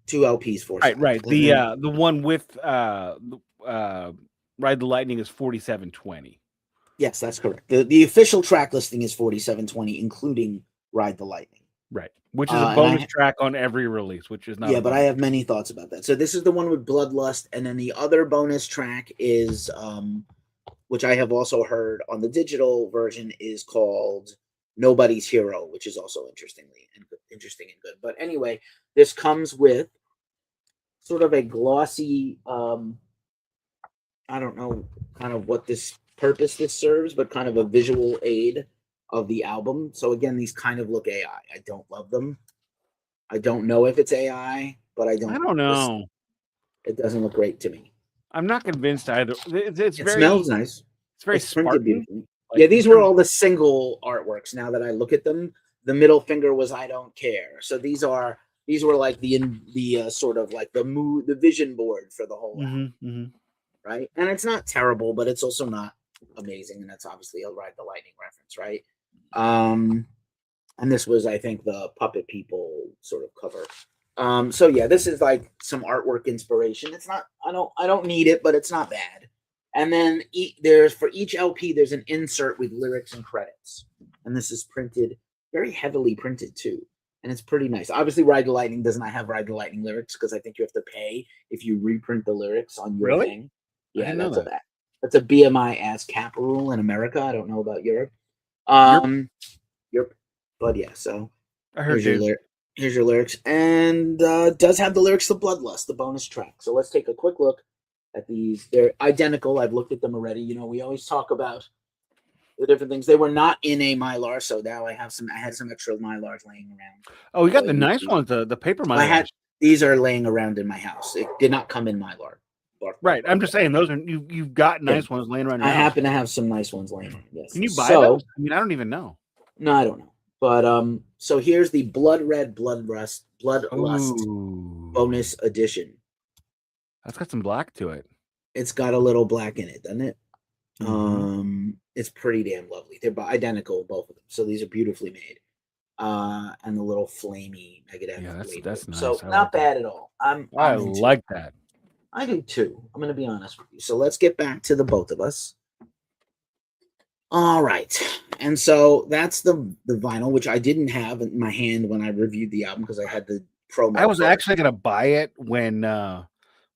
2 LPs, 4 sides. Right. The one with Ride the Lightning is 4720. Yes, that's correct. The official track listing is 4720, including Ride the Lightning. Right. Which is a bonus track on every release, which is not. Yeah, but I have many thoughts about that. So this is the one with Bloodlust, and then the other bonus track is, which I have also heard on the digital version, is called Nobody's Hero, which is also interesting and good. But anyway, this comes with sort of a glossy, I don't know kind of what this purpose this serves, but kind of a visual aid of the album. So again, these kind of look AI. I don't love them. I don't know if it's AI, but I don't know. It doesn't look great to me. I'm not convinced either. It smells nice. It's very Spartan. Yeah, these were all the single artworks. Now that I look at them, the middle finger was I don't care. So these were like the sort of like the vision board for the whole album, right? And it's not terrible, but it's also not amazing. And that's obviously a Ride the Lightning reference, right? And this was, I think, the Puppet People sort of cover. So yeah, this is like some artwork inspiration. It's not, I don't need it, but it's not bad. And then there's for each LP, there's an insert with lyrics and credits. And this is printed, very heavily printed too. And it's pretty nice. Obviously, Ride the Lightning does not have Ride the Lightning lyrics because I think you have to pay if you reprint the lyrics on your thing. Yeah, that's a BMI ASCAP rule in America. I don't know about Europe. Europe. But yeah, so here's your lyrics. And does have the lyrics to Bloodlust, the bonus track. So let's take a quick look at these. They're identical. I've looked at them already. You know, we always talk about the different things. They were not in a mylar, so now I had some extra mylars laying around. Oh, we got the nice ones, the paper mylars. These are laying around in my house. It did not come in mylar. Right. I'm just saying those are you've got nice ones laying around. I happen to have some nice ones laying around. Yes. Can you buy those? I mean, I don't even know. No, I don't know. But so here's the Blood Red Bloodlust bonus edition. That's got some black to it. It's got a little black in it, doesn't it? It's pretty damn lovely. They're identical, both of them. So these are beautifully made. And the little flamey Megadeth. Yeah, that's nice. So not bad at all. I like that. I do too. I'm gonna be honest with you. So let's get back to the both of us. All right. And so that's the vinyl, which I didn't have in my hand when I reviewed the album because I had the promo. I was actually going to buy it when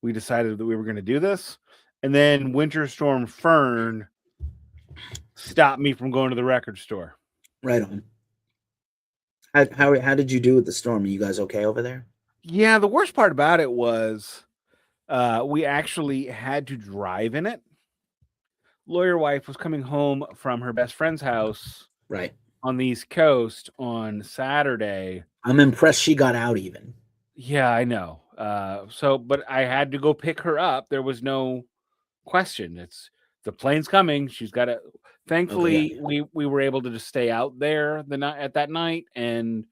we decided that we were going to do this. And then Winter Storm Fern stopped me from going to the record store. Right on. How did you do with the storm? Are you guys okay over there? Yeah, the worst part about it was we actually had to drive in it. Lawyer wife was coming home from her best friend's house on the East Coast on Saturday. I'm impressed she got out even. Yeah, I know. But I had to go pick her up. There was no question. It's the plane's coming. She's got to. Thankfully, we were able to just stay out there at that night and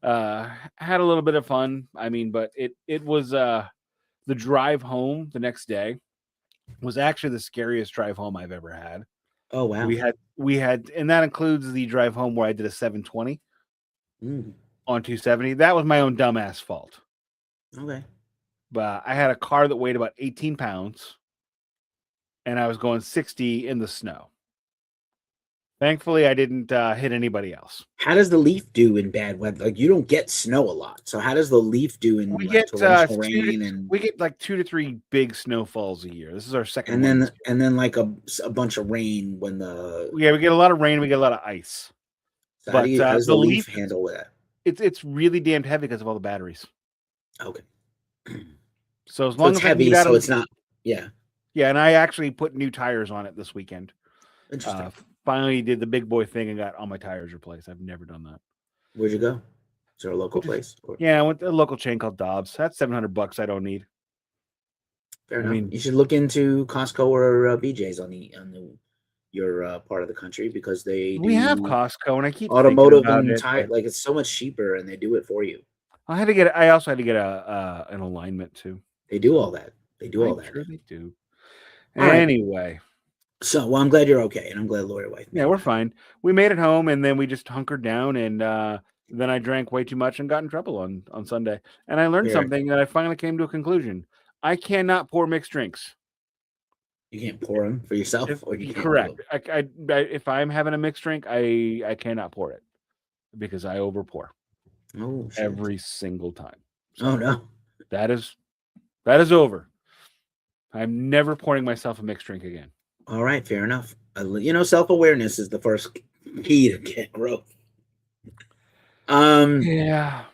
had a little bit of fun. I mean, but it was the drive home the next day was actually the scariest drive home I've ever had. Oh wow. We had and that includes the drive home where I did a 720 on 270. That was my own dumbass fault. Okay. But I had a car that weighed about 18 pounds and I was going 60 in the snow. Thankfully, I didn't hit anybody else. How does the Leaf do in bad weather? Like you don't get snow a lot, so how does the Leaf do in torrential rain? We get like 2 to 3 big snowfalls a year. This is our second. And then like a bunch of rain when the we get a lot of rain. We get a lot of ice. So how does the Leaf handle that? It's really damned heavy because of all the batteries. Okay. So as long as heavy, so it's not. Yeah. Yeah, and I actually put new tires on it this weekend. Interesting. Finally did the big boy thing and got all my tires replaced. I've never done that. Where'd you go? Is there a local place? Yeah, I went to a local chain called Dobbs. That's $700 I don't need. Fair enough. You should look into Costco or BJ's on the your part of the country because they We have do Costco, and I keep thinking automotive about and it. tire. Like it's so much cheaper, and they do it for you. I also had to get an alignment too. They do all that. They do all I'm that. sure they do. All right. Anyway. So, well, I'm glad you're okay, and I'm glad Lawyer Wife. Yeah, we're fine. We made it home, and then we just hunkered down, and then I drank way too much and got in trouble on Sunday. And I learned something that I finally came to a conclusion. I cannot pour mixed drinks. You can't pour them for yourself, or you can't. Correct. If I'm having a mixed drink, I cannot pour it because I over pour. Oh, shit. Every single time. So oh no, that is over. I'm never pouring myself a mixed drink again. All right, fair enough. Self-awareness is the first key to get growth. Yeah.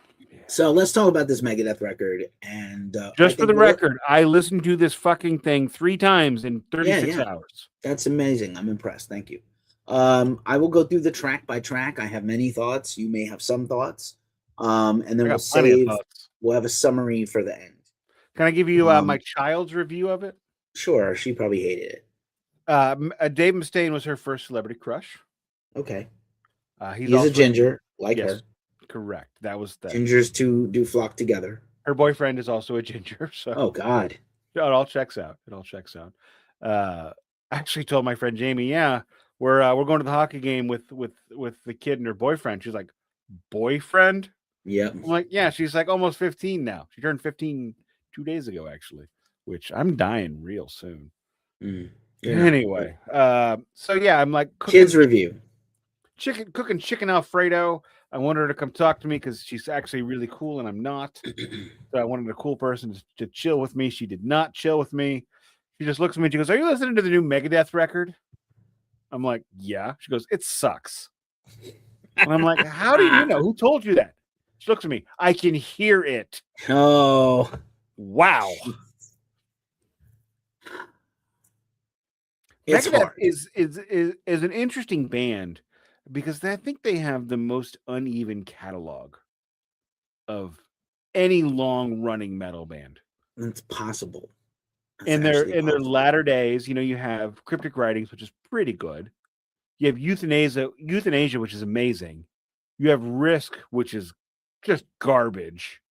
So let's talk about this Megadeth record. And just for the record, I listened to this fucking thing 3 times in 36 hours. That's amazing. I'm impressed. Thank you. I will go through the track by track. I have many thoughts. You may have some thoughts. And then we'll have a summary for the end. Can I give you my child's review of it? Sure. She probably hated it. Dave Mustaine was her first celebrity crush. Okay. He's a ginger, like her. Correct. That was that. Gingers do flock together. Her boyfriend is also a ginger. So. Oh God. It all checks out. I actually told my friend Jamie, yeah, we're going to the hockey game with the kid and her boyfriend. She's like, boyfriend? Yeah. I'm like, yeah. She's like almost 15 now. She turned 15 2 days ago, actually, which I'm dying real soon. Anyway, so yeah, I'm like kids review. Cooking chicken Alfredo. I wanted her to come talk to me because she's actually really cool and I'm not. So I wanted a cool person to chill with me. She did not chill with me. She just looks at me and she goes, "Are you listening to the new Megadeth record?" I'm like, "Yeah." She goes, "It sucks." And I'm like, "How do you know? Who told you that?" She looks at me. "I can hear it." Oh, wow. It's Megadeth hard. is an interesting band because I think they have the most uneven catalog of any long running metal band. It's possible. In their latter days, you have Cryptic Writings, which is pretty good. You have Euthanasia, which is amazing. You have Risk, which is just garbage.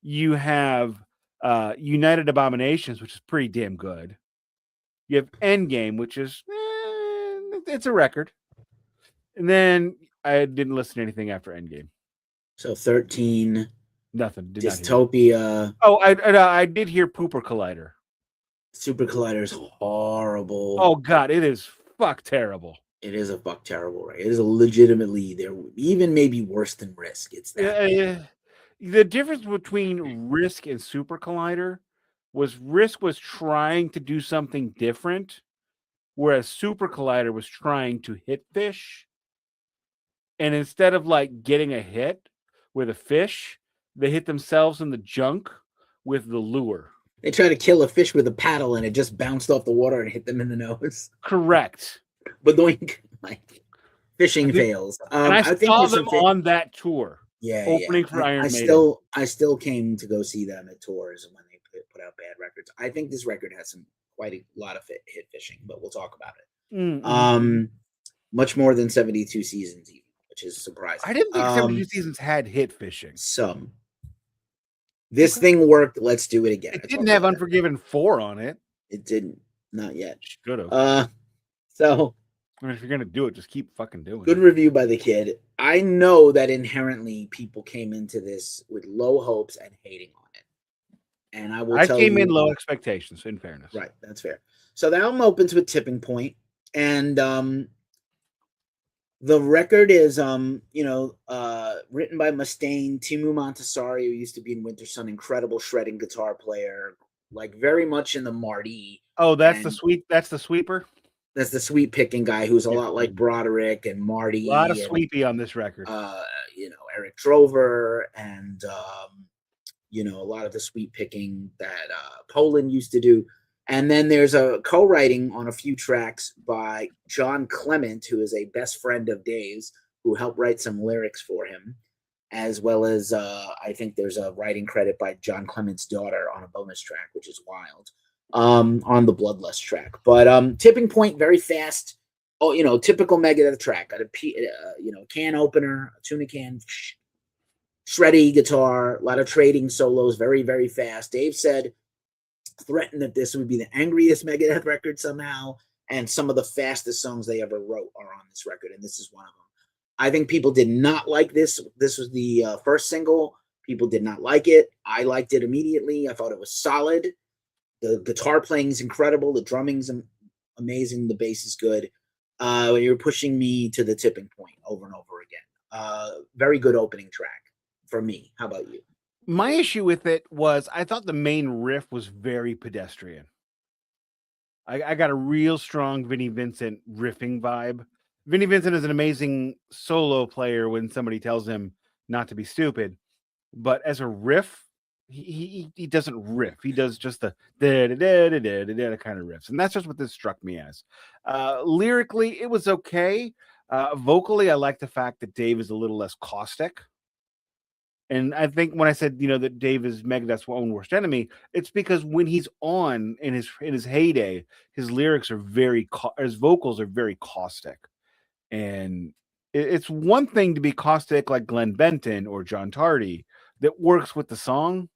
You have United Abominations, which is pretty damn good. You have Endgame, which is it's a record. And then I didn't listen to anything after Endgame. So 13. Nothing. Dystopia. Oh, I did hear Pooper Collider. Super Collider is horrible. Oh God, it is fuck terrible. It is a fuck terrible, right? It is a legitimately there, even maybe worse than Risk. It's that. The difference between Risk and Super Collider was Risk was trying to do something different, whereas Super Collider was trying to hit fish. And instead of like getting a hit with a fish, they hit themselves in the junk with the lure. They try to kill a fish with a paddle and it just bounced off the water and hit them in the nose. Correct. But fishing fails. And I saw them on that tour. Yeah, opening for Iron Maiden. I still came to go see them at tours when they put out bad records. I think this record has quite a lot of hit fishing, but we'll talk about it. Mm-hmm. Much more than 72 seasons, even, which is surprising. I didn't think 72 seasons had hit fishing. Some. This thing worked. Let's do it again. It didn't have Unforgiven 4 on it. It didn't. Not yet. Should have. So. I mean, if you're going to do it, just keep fucking doing it. Good review by the kid. I know that inherently people came into this with low hopes and hating on it. And I came in low expectations, in fairness. Right. That's fair. So the album opens with Tipping Point. And the record is, written by Mustaine, Timu Montessori, who used to be in Winter Sun, incredible shredding guitar player, like very much in the Marty. Oh, that's the sweeper? That's the sweep picking guy who's a lot like Broderick and Marty. A lot of sweepy on this record. Eric Drover and, a lot of the sweep picking that Poland used to do. And then there's a co-writing on a few tracks by John Clement, who is a best friend of Dave's, who helped write some lyrics for him, as well as I think there's a writing credit by John Clement's daughter on a bonus track, which is wild, on the Bloodlust track. But Tipping Point, very fast, typical Megadeth track. Can opener, a tuna can, shreddy guitar, a lot of trading solos, very, very fast. Dave threatened that this would be the angriest Megadeth record somehow, and some of the fastest songs they ever wrote are on this record, and this is one of them. I think people did not like this. This was the first single. People did not like it. I liked it immediately. I thought it was solid. The guitar playing is incredible. The drumming's amazing. The bass is good. You're pushing me to the tipping point over and over again. Very good opening track for me. How about you? My issue with it was I thought the main riff was very pedestrian. I got a real strong Vinnie Vincent riffing vibe. Vinnie Vincent is an amazing solo player when somebody tells him not to be stupid, but as a riff, he doesn't riff. He does just the da da da da da da kind of riffs, and that's just what this struck me as. Lyrically, it was okay. Vocally, I like the fact that Dave is a little less caustic. And I think when I said, that Dave is Megadeth's own worst enemy, it's because when he's on in his heyday, his lyrics are his vocals are very caustic. And it's one thing to be caustic like Glenn Benton or John Tardy that works with the song,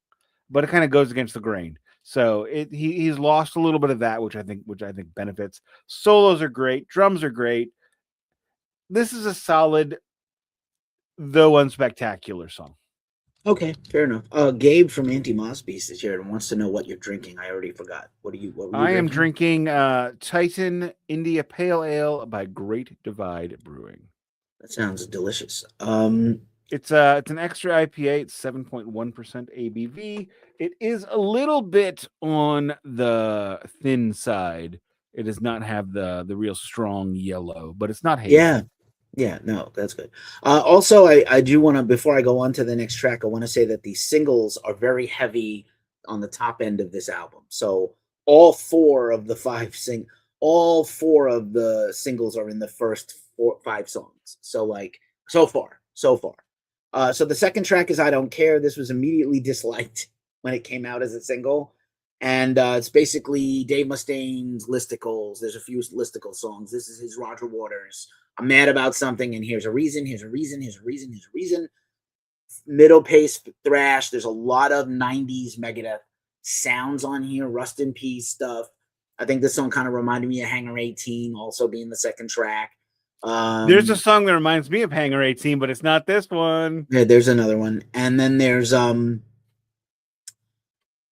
but it kind of goes against the grain. So he's lost a little bit of that, which I think benefits. Solos are great, drums are great. This is a solid, though unspectacular song. Okay, fair enough. Gabe from Anti-Moss-Beast is here and wants to know what you're drinking. I already forgot. What were you I am drinking Titan India Pale Ale by Great Divide Brewing. That sounds delicious. It's an extra IPA. It's 7.1% ABV. It is a little bit on the thin side. It does not have the real strong yellow, but it's not hazy. Yeah, no, that's good. Also, I do want to, before I go on to the next track, I want to say that the singles are very heavy on the top end of this album. So all four of the singles are in the first 5 songs. So so far. So the second track is I Don't Care. This was immediately disliked when it came out as a single. And it's basically Dave Mustaine's listicles. There's a few listicle songs. This is his Roger Waters. I'm mad about something, and here's a reason. Middle pace thrash. There's a lot of 90s Megadeth sounds on here. Rust in Peace stuff. I think this song kind of reminded me of Hangar 18, also being the second track. There's a song that reminds me of Hangar 18, but it's not this one. Yeah, there's another one. And then there's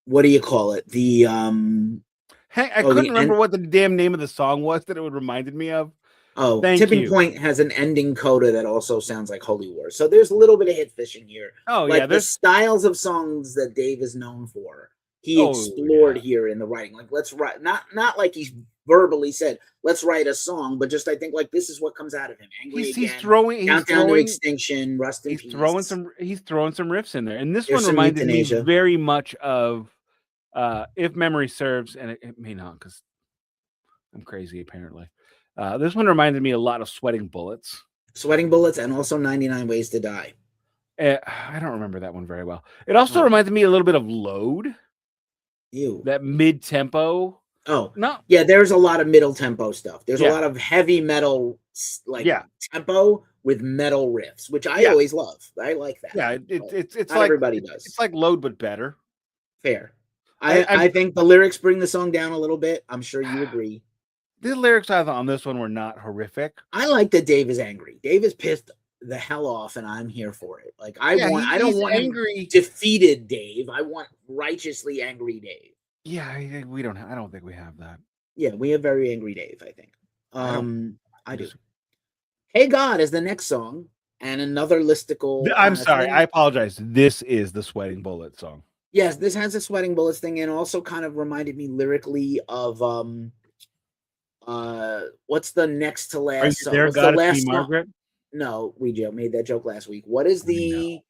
what do you call it? The I couldn't remember what the damn name of the song was that it would reminded me of. Oh, Tipping Point has an ending coda that also sounds like Holy War. So there's a little bit of hit fishing here. Oh, yeah. The styles of songs that Dave is known for, he explored here in the writing. Like, let's write, not like he's verbally said, let's write a song, but just I think this is what comes out of him. He's throwing Countdown to Extinction, Rust in Peace. He's throwing some riffs in there. And this one reminded me very much of If Memory Serves, and it may not because I'm crazy apparently. This one reminded me a lot of Sweating Bullets. And also 99 Ways to Die. I don't remember that one very well. It also reminded me a little bit of Load. Ew. That mid-tempo. Oh, no. Yeah, there's a lot of middle tempo stuff. There's a lot of heavy metal tempo with metal riffs, which I always love. I like that. Yeah, it's like everybody does. It's like Load, but better. Fair. I think the lyrics bring the song down a little bit. I'm sure you agree. The lyrics on this one were not horrific. I like that Dave is angry. Dave is pissed the hell off, and I'm here for it. I don't want angry, defeated Dave. I want righteously angry Dave. Yeah, I don't think we have that. Yeah, we have very angry Dave, I think. I do. Hey God is the next song, and another listicle. I'm sorry, I apologize. This is the Sweating Bullets song. Yes, this has a Sweating Bullets thing, and also kind of reminded me lyrically of what's the next to last song? What's the last song? Margaret? No, we made that joke last week. What is the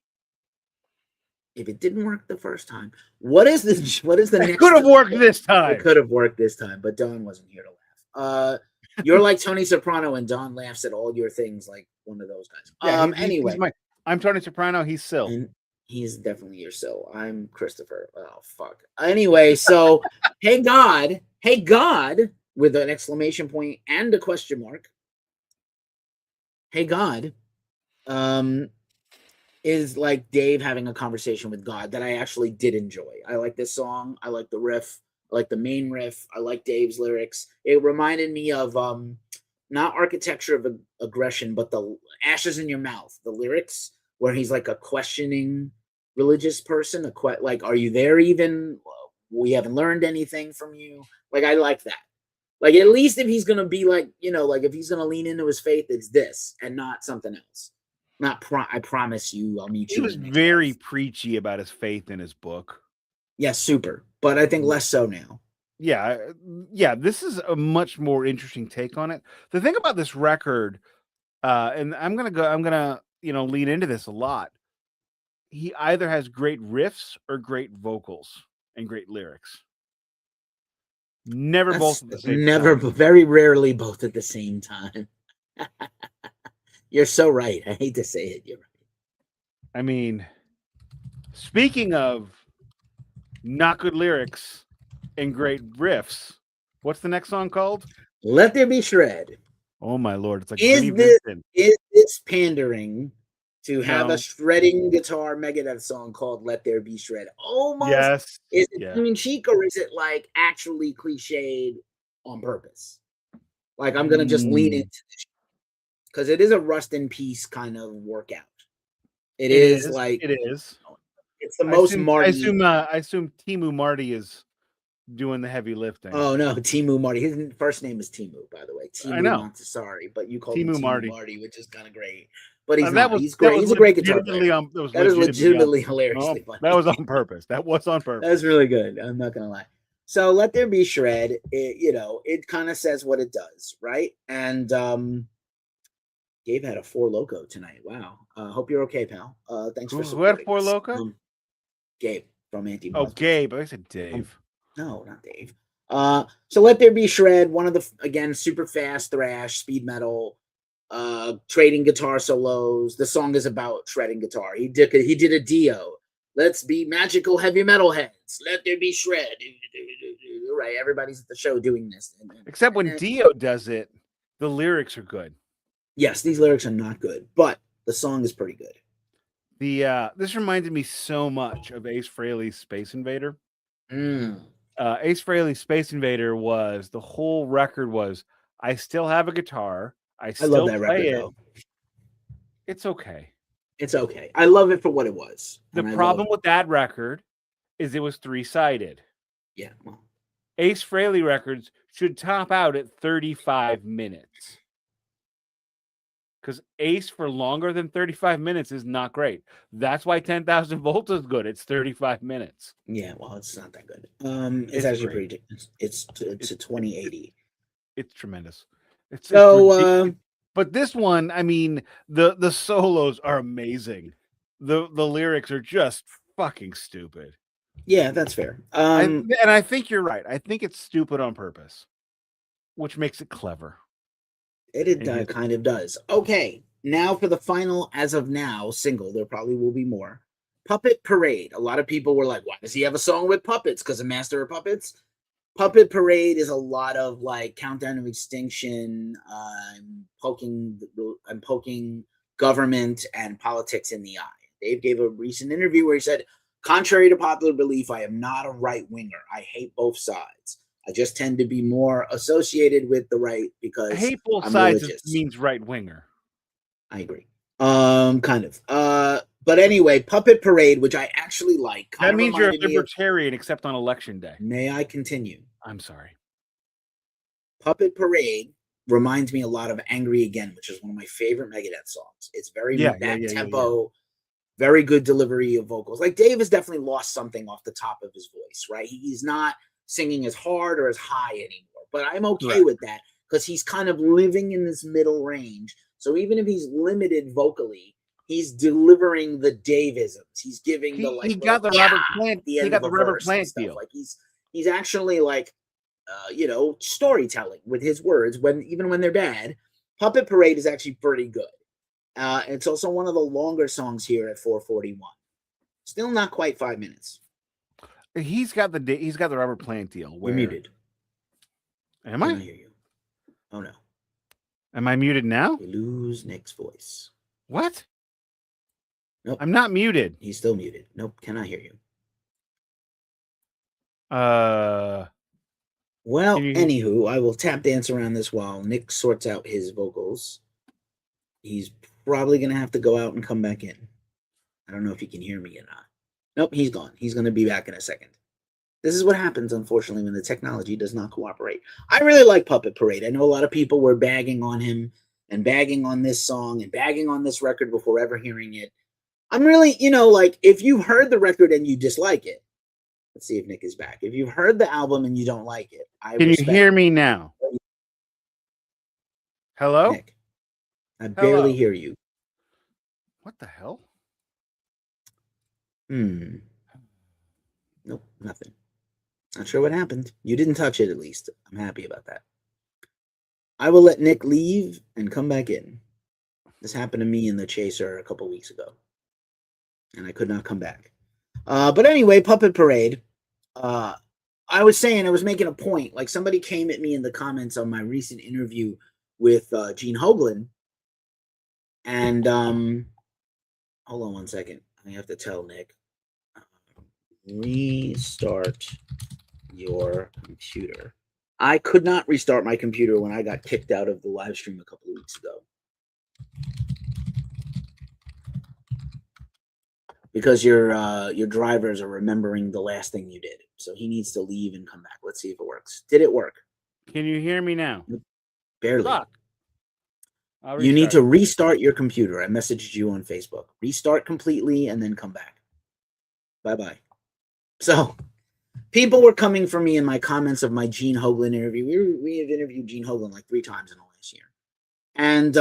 if it didn't work the first time, what is the next? Could have worked this time. It could have worked this time, but Don wasn't here to laugh. You're like Tony Soprano, and Don laughs at all your things like one of those guys. Yeah, anyway, I'm Tony Soprano. He's Syl. And he's definitely your Syl. I'm Christopher. Oh fuck. Anyway, so hey God, with an exclamation point and a question mark. Hey God, is like Dave having a conversation with God that I actually did enjoy. I like this song. I like the riff. I like the main riff. I like Dave's lyrics. It reminded me of not Architecture of Aggression, but the Ashes in Your Mouth, the lyrics where he's like a questioning religious person, like, are you there even? We haven't learned anything from you. Like, I like that. Like, at least if he's gonna be like, like if he's gonna lean into his faith, it's this and not something else. Not I promise you, I'll meet He you. was in the next very life. preachy about his faith in his book. Yeah, super. But I think less so now. Yeah. This is a much more interesting take on it. The thing about this record, and I'm gonna lean into this a lot. He either has great riffs or great vocals and great lyrics. Never both at the same time. Very rarely both at the same time. You're so right. I hate to say it. You're right. I mean, speaking of not good lyrics and great riffs, what's the next song called? Let There Be Shred. Oh my Lord. It's like Is this pandering to have a shredding guitar Megadeth song called Let There Be Shred? Almost. Yes. Is it tongue in cheek, or is it like actually cliched on purpose? Like, I'm going to just lean into this because it is a Rust in Peace kind of workout. It is like, it is. It's the most Marty. I assume Timu Marty is doing the heavy lifting. Oh no, Timu Marty. His first name is Timu, by the way. Timu I know. Montessori, but you call him Timu Marty, which is kind of great. But he's not. He's great. He's a great guitar player. That is legitimately hilariously funny. That was on purpose. That was on purpose. That was really good. I'm not gonna lie. So Let There Be Shred. It kind of says what it does, right? And Gabe had a 4 Loco tonight. Wow. Hope you're okay, pal. Thanks for supporting. Who had 4 Loco? Gabe from Anti. Oh, Gabe. I said Dave. No, not Dave. So Let There Be Shred, one of the, again, super fast thrash, speed metal, trading guitar solos. The song is about shredding guitar. He did a Dio. Let's be magical heavy metal heads. Let there be shred. Right, everybody's at the show doing this. Except when Dio does it, the lyrics are good. Yes, these lyrics are not good, but the song is pretty good. This reminded me so much of Ace Frehley's Space Invader. Ace Frehley's Space Invader was, the whole record was, I still have a guitar. I love that record, though. It's okay. It's okay. I love it for what it was. The problem with that record is it was 3-sided. Yeah. Well, Ace Frehley records should top out at 35 minutes. Because Ace for longer than 35 minutes is not great. That's why 10,000 volts is good. It's 35 minutes. Yeah, well, it's not that good. It's actually pretty. It's a 2080. It's tremendous. But this one, I mean, the solos are amazing. The lyrics are just fucking stupid. Yeah, that's fair. And I think you're right. I think it's stupid on purpose, which makes it clever. It kind of does. Okay, now for the final, as of now, single. There probably will be more. Puppet Parade. A lot of people were like, why does he have a song with puppets? Because of Master of Puppets? Puppet Parade is a lot of like Countdown to Extinction. I'm poking government and politics in the eye. Dave gave a recent interview where he said, contrary to popular belief, I am not a right winger. I hate both sides. I just tend to be more associated with the right because I hate both sides means right winger. I agree. Kind of. But anyway, Puppet Parade, which I actually like. That means you're a libertarian, except on election day. May I continue? I'm sorry. Puppet Parade reminds me a lot of Angry Again, which is one of my favorite Megadeth songs. It's very tempo, very good delivery of vocals. Like, Dave has definitely lost something off the top of his voice, right? He's not singing as hard or as high anymore, but I'm okay with that because he's kind of living in this middle range. So even if he's limited vocally, he's delivering the Davisms. He's giving he got the Robert Plant. He got the Robert Plant deal. Like he's actually like storytelling with his words even when they're bad. Puppet Parade is actually pretty good. It's also one of the longer songs here at 4:41. Still not quite 5 minutes. He's got the Robert Plant deal. We're muted. Am I? Hear you. Oh no. Am I muted now? We lose Nick's voice. What? Nope. I'm not muted. He's still muted. Nope, cannot hear you. Well, anywho, I will tap dance around this while Nick sorts out his vocals. He's probably going to have to go out and come back in. I don't know if he can hear me or not. Nope, he's gone. He's going to be back in a second. This is what happens, unfortunately, when the technology does not cooperate. I really like Puppet Parade. I know a lot of people were bagging on him and bagging on this song and bagging on this record before ever hearing it. I'm really, if you've heard the record and you dislike it, let's see if Nick is back. If you've heard the album and you don't like it, can you hear me now? Hello? Nick, I barely hear you. What the hell? Nope, nothing. Not sure what happened. You didn't touch it, at least. I'm happy about that. I will let Nick leave and come back in. This happened to me in the Chaser a couple weeks ago, and I could not come back. But anyway, Puppet Parade. I was making a point. Like, somebody came at me in the comments on my recent interview with Gene Hoglan. And hold on one second. I have to tell Nick. Restart your computer. I could not restart my computer when I got kicked out of the live stream a couple of weeks ago. Because your drivers are remembering the last thing you did. So he needs to leave and come back. Let's see if it works. Did it work? Can you hear me now? Barely. You need to restart your computer. I messaged you on Facebook. Restart completely and then come back. Bye-bye. So, people were coming for me in my comments of my Gene Hoglan interview. We have interviewed Gene Hoglan like 3 times in the last year. And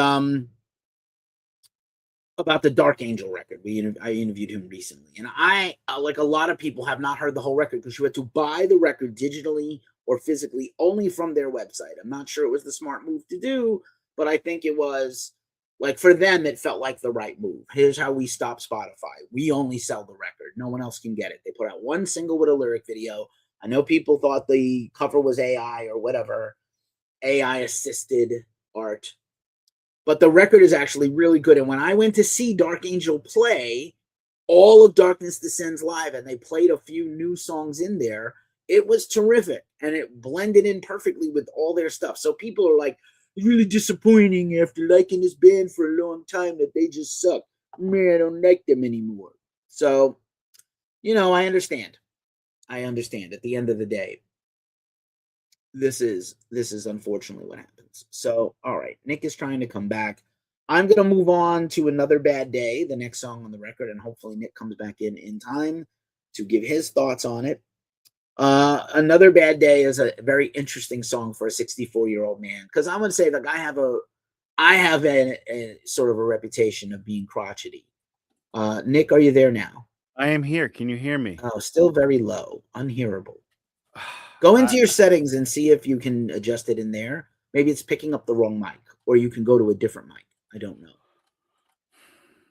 about the Dark Angel record. I interviewed him recently. And I, like a lot of people, have not heard the whole record because you had to buy the record digitally or physically only from their website. I'm not sure it was the smart move to do, but I think it was, like, for them, it felt like the right move. Here's how we stop Spotify. We only sell the record. No one else can get it. They put out one single with a lyric video. I know people thought the cover was AI or whatever, AI-assisted art. But the record is actually really good. And when I went to see Dark Angel play all of Darkness Descends live, and they played a few new songs in there, it was terrific. And it blended in perfectly with all their stuff. So people are like, it's really disappointing after liking this band for a long time that they just suck. Man, I don't like them anymore. So, I understand. I understand. At the end of the day, this is unfortunately what happens. So, all right, Nick is trying to come back. I'm going to move on to Another Bad Day, the next song on the record, and hopefully Nick comes back in time to give his thoughts on it. Another Bad Day is a very interesting song for a 64-year-old man, because I'm going to say, like, I have a sort of a reputation of being crotchety. Nick, are you there now? I am here. Can you hear me? Oh, still very low, unhearable. Go into your settings and see if you can adjust it in there. Maybe it's picking up the wrong mic, or you can go to a different mic. I don't know.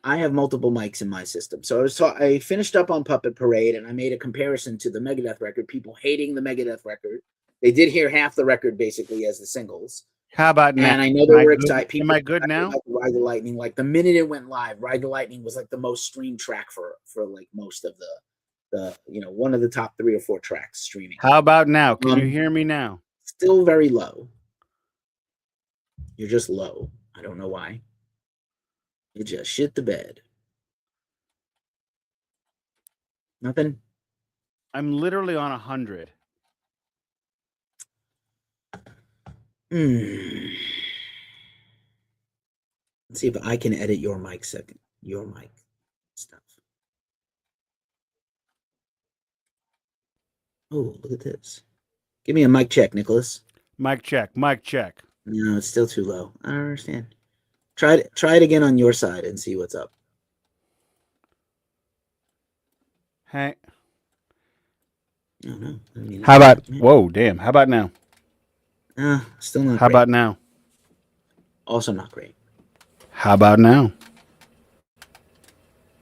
I have multiple mics in my system. So I finished up on Puppet Parade, and I made a comparison to the Megadeth record, people hating the Megadeth record. They did hear half the record, basically, as the singles. How about now? And I know they were excited. Am I good now? Like Ride the Lightning. Like, the minute it went live, Ride the Lightning was like the most streamed track for like most of the one of the top 3 or 4 tracks streaming. How about now? Can you hear me now? Still very low. You're just low. I don't know why. You just shit the bed. Nothing? I'm literally on 100. Let's see if I can edit your mic stuff. Oh, look at this. Give me a mic check, Nicholas. Mic check. Mic check. No, it's still too low. I don't understand. Try it again on your side and see what's up. Hey. Oh, no. How about... Whoa, damn. How about now? Still not How great. about now? Also not great. How about now?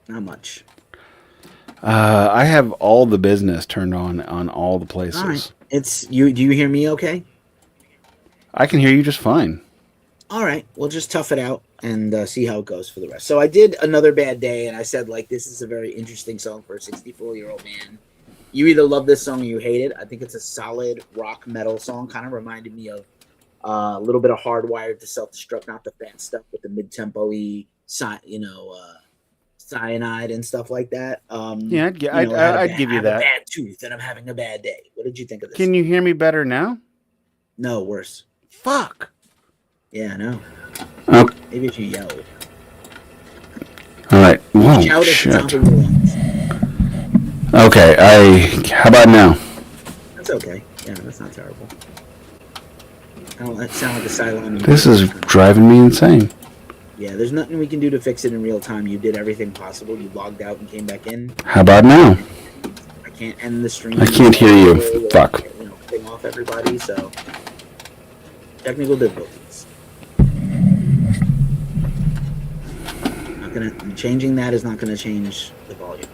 Not much. I have all the business turned on all the places. All right. Do you hear me okay? I can hear you just fine. all right, we'll just tough it out and see how it goes for the rest. So I did Another Bad Day, and I said, like, this is a very interesting song for a 64-year-old man. You either love this song or you hate it. I think it's a solid rock metal song. Kind of reminded me of a little bit of Hardwired to Self-Destruct, not the fast stuff, with the mid-tempo-y, cyanide and stuff like that. Yeah, I'd give you that. I have a bad tooth and I'm having a bad day. What did you think of this? Can you hear me better now? No, worse. Fuck. Yeah, I know. Okay. Maybe if you yell. All right. Whoa, shout shit. at the top of your lungs. Okay. How about now? That's okay. Yeah, that's not terrible. I don't sound like a Cylon. This is driving me insane. Yeah, there's nothing we can do to fix it in real time. You did everything possible. You logged out and came back in. How about now? I can't end the stream. I can't hear you. Fuck. Cutting off everybody, so technical difficulties. Changing that is not gonna change the volume.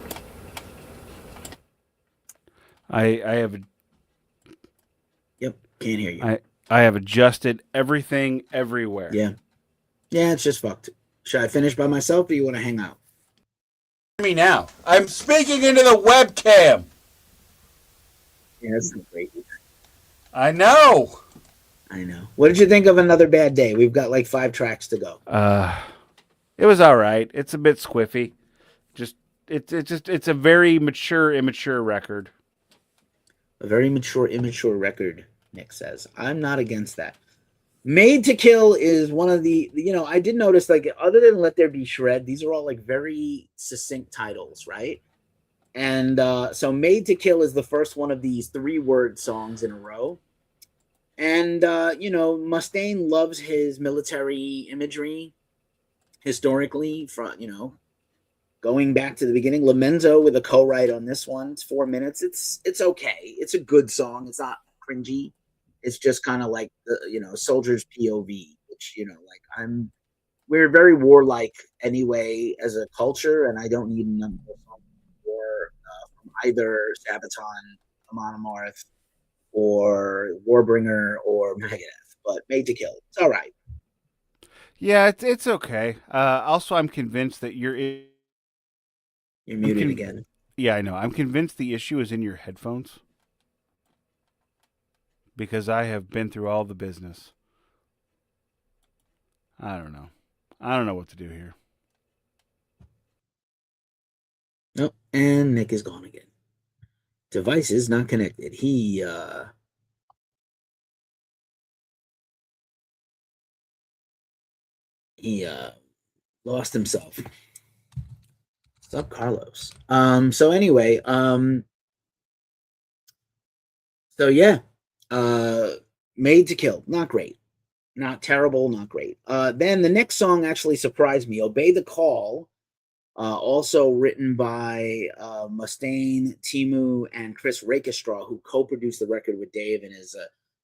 I have. Yep, can't hear you. I have adjusted everything everywhere. Yeah, it's just fucked. Should I finish by myself, or you want to hang out? Hear me now. I'm speaking into the webcam. Yeah, that's not great. I know. What did you think of Another Bad Day? We've got like 5 tracks to go. It was all right. It's a bit squiffy. It's a very immature record. A very immature record, Nick says. I'm not against that. Made to Kill is one of the, I did notice, like, other than Let There Be Shred, these are all like very succinct titles, right? And so Made to Kill is the first one of these 3-word songs in a row. And, Mustaine loves his military imagery historically, from, going back to the beginning. Lomenzo with a co-write on this one. It's 4 minutes. It's okay. It's a good song. It's not cringy. It's just kind of like the, soldier's POV, which, we're very warlike anyway as a culture, and I don't need another song war from either Sabaton, Amon Amarth, or Warbringer, or Megadeth. But Made to Kill, it's all right. Yeah, it's okay. Also, I'm convinced that you're muted again. Yeah, I know. I'm convinced the issue is in your headphones, because I have been through all the business. I don't know what to do here. Nope, and Nick is gone again. Device is not connected. He lost himself. What's up, Carlos? So anyway, so yeah, Made to Kill, not great, not terrible, not great. Then the next song actually surprised me. Obey the Call, also written by Mustaine, Timu, and Chris Rakestraw, who co-produced the record with Dave and is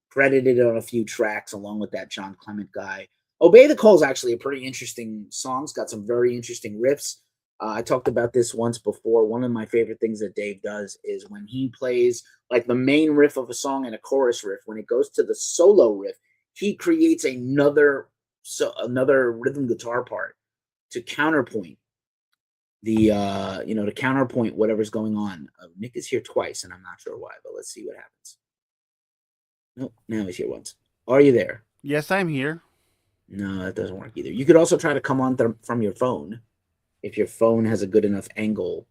credited on a few tracks along with that John Clement guy. Obey the Call is actually a pretty interesting song. It's got some very interesting riffs. I talked about this once before. One of my favorite things that Dave does is when he plays like the main riff of a song and a chorus riff, when it goes to the solo riff, he creates another rhythm guitar part to counterpoint to counterpoint whatever's going on. Nick is here twice, and I'm not sure why, but let's see what happens. Nope, now he's here once. Are you there? Yes, I'm here. No, that doesn't work either. You could also try to come on from your phone, if your phone has a good enough angle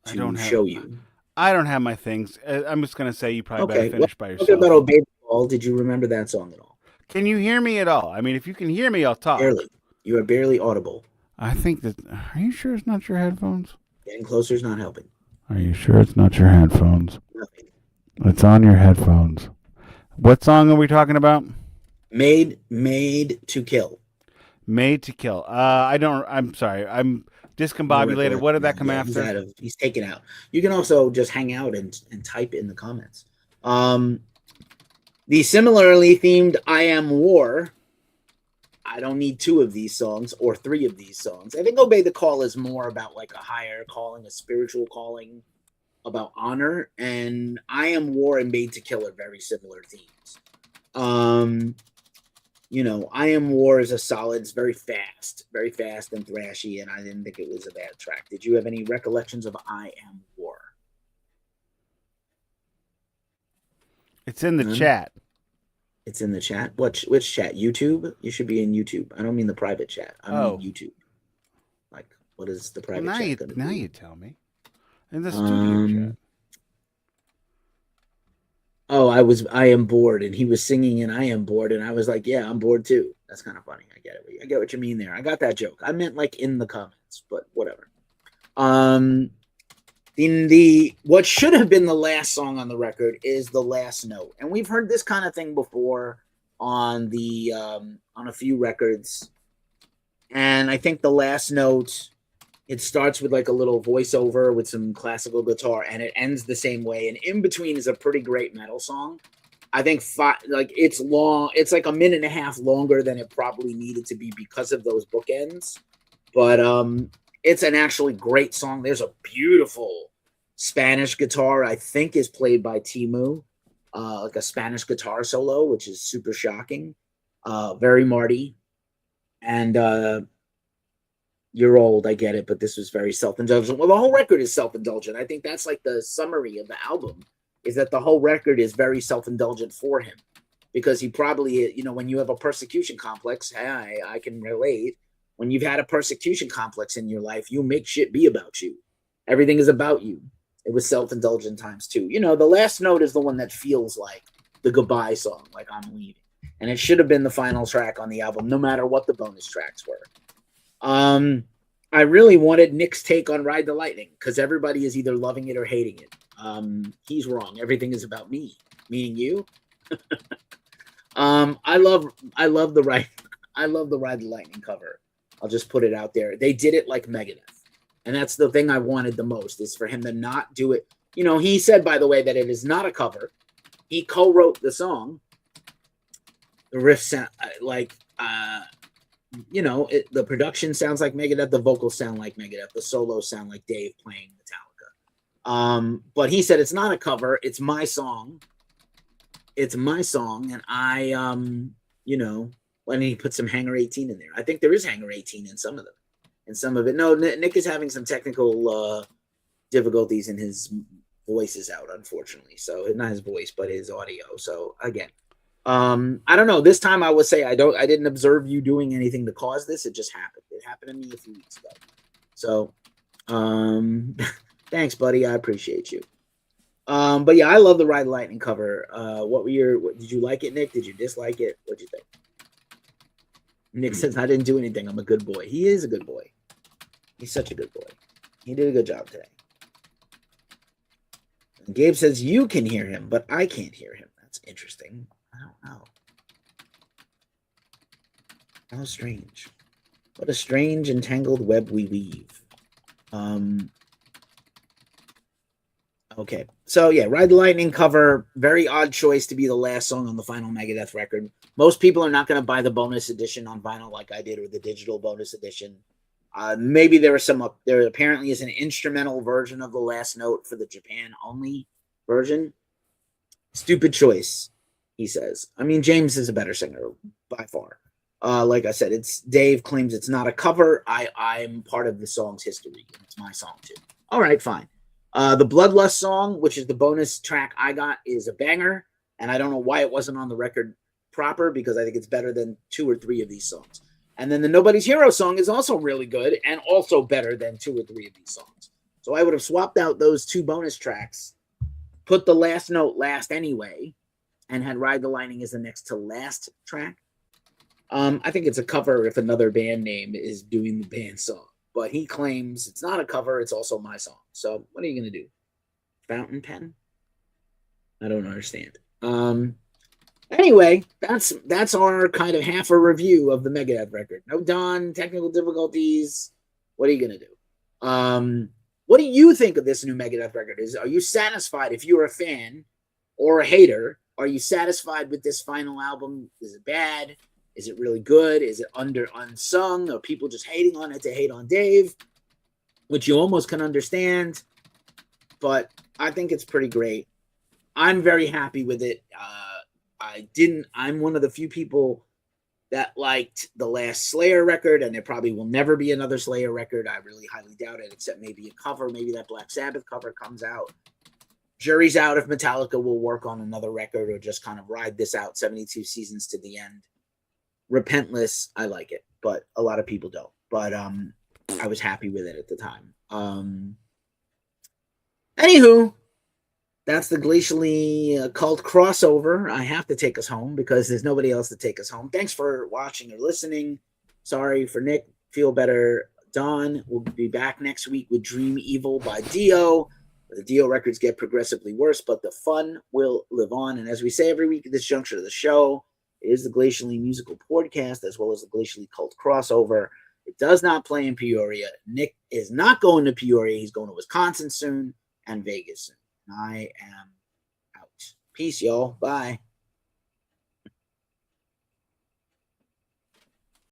to show you. I don't have my things. I'm just going to say you probably better finish by yourself. Talking about Obey the Call, did you remember that song at all? Can you hear me at all? I mean, if you can hear me, I'll talk. Barely. You are barely audible. I think that... Are you sure it's not your headphones? Getting closer is not helping. Are you sure it's not your headphones? Nothing. It's on your headphones. What song are we talking about? Made to Kill. Made to Kill. I'm sorry. I'm discombobulated. What did that come after? He's taken out. You can also just hang out and type in the comments. The similarly themed I Am War. I don't need 2 of these songs or 3 of these songs. I think Obey the Call is more about like a higher calling, a spiritual calling, about honor. And I Am War and Made to Kill are very similar themes. you know, I Am War is a solid. It's very fast and thrashy, and I didn't think it was a bad track. Did you have any recollections of I Am War? It's in the chat. It's in the chat. Which chat? YouTube? You should be in YouTube. I don't mean the private chat. I mean YouTube. Like, what is the private chat going to do? Now you tell me. In the studio chat. Oh, I am bored, and he was singing, and I am bored, and I was like, yeah, I'm bored too. That's kind of funny. I get it. I get what you mean there. I got that joke. I meant like in the comments, but whatever. In the what should have been the last song on the record is The Last Note, and we've heard this kind of thing before on the on a few records, and I think The Last Note, it starts with like a little voiceover with some classical guitar, and it ends the same way. And in between is a pretty great metal song. I think it's long. It's like a minute and a half longer than it probably needed to be because of those bookends. But it's an actually great song. There's a beautiful Spanish guitar, I think is played by Timu, like a Spanish guitar solo, which is super shocking. Very Marty. And you're old, I get it, but this was very self-indulgent. Well, the whole record is self-indulgent. I think that's like the summary of the album, is that the whole record is very self-indulgent for him, because he probably, you know, when you have a persecution complex, I can relate. When you've had a persecution complex in your life, you make shit be about you. Everything is about you. It was self-indulgent times two. You know, The Last Note is the one that feels like the goodbye song, like I'm leaving. And it should have been the final track on the album, no matter what the bonus tracks were. I really wanted Nick's take on Ride the Lightning, because everybody is either loving it or hating it. He's wrong. Everything is about me, meaning you. I love the Ride the Lightning cover. I'll just put it out there. They did it like Megadeth. And that's the thing I wanted the most, is for him to not do it. You know, he said, by the way, that it is not a cover. He co-wrote the song. The riff sound like, you know, the production sounds like Megadeth. The vocals sound like Megadeth. The solos sound like Dave playing Metallica. But he said it's not a cover. It's my song. It's my song. And I, you know, when he put some Hangar 18 in there. I think there is Hangar 18 in some of them. And some of it. No, Nick is having some technical difficulties, and his voice is out, unfortunately. So not his voice, but his audio. So again, I don't know. This time I would say I didn't observe you doing anything to cause this. It just happened. It happened to me a few weeks ago. So thanks, buddy. I appreciate you. But yeah, I love the Ride the Lightning cover. Did you like it, Nick? Did you dislike it? What'd you think? Nick says, I didn't do anything. I'm a good boy. He is a good boy. He's such a good boy. He did a good job today. And Gabe says, you can hear him, but I can't hear him. That's interesting. I don't know. How strange. What a strange and tangled web we weave. Okay. So yeah, Ride the Lightning cover, very odd choice to be the last song on the final Megadeth record. Most people are not going to buy the bonus edition on vinyl like I did, or the digital bonus edition. Maybe there apparently is an instrumental version of The Last Note for the Japan only version. Stupid choice, he says. I mean, James is a better singer by far. Like I said, Dave claims it's not a cover. I'm part of the song's history. It's my song too. All right, fine. The Bloodlust song, which is the bonus track I got, is a banger, and I don't know why it wasn't on the record proper, because I think it's better than 2 or 3 of these songs. And then the Nobody's Hero song is also really good, and also better than 2 or 3 of these songs. So I would have swapped out those 2 bonus tracks, put The Last Note last anyway, and had Ride the Lightning as the next to last track. I think it's a cover if another band name is doing the band song. But he claims it's not a cover, it's also my song. So what are you going to do? Fountain pen? I don't understand. Anyway, that's our kind of half a review of the Megadeth record. No Don, technical difficulties. What are you going to do? What do you think of this new Megadeth record? Are you satisfied? If you're a fan or a hater, are you satisfied with this final album? Is it bad? Is it really good? Is it unsung? Are people just hating on it to hate on Dave? Which you almost can understand. But I think it's pretty great. I'm very happy with it. I'm one of the few people that liked the last Slayer record, and there probably will never be another Slayer record. I really highly doubt it, except maybe a cover. Maybe that Black Sabbath cover comes out. Jury's out if Metallica will work on another record or just kind of ride this out 72 seasons to the end. Repentless, I like it, but a lot of people don't. But I was happy with it at the time. Anywho, that's the Glacially cult crossover. I have to take us home because there's nobody else to take us home. Thanks for watching or listening. Sorry for Nick. Feel better. Don will be back next week with Dream Evil by Dio. The Dio records get progressively worse, but the fun will live on. And as we say every week at this juncture of the show, it is the Glacially musical podcast as well as the Glacially cult crossover. It does not play in Peoria. Nick is not going to Peoria. He's going to Wisconsin soon and Vegas soon. I am out. Peace, y'all. Bye.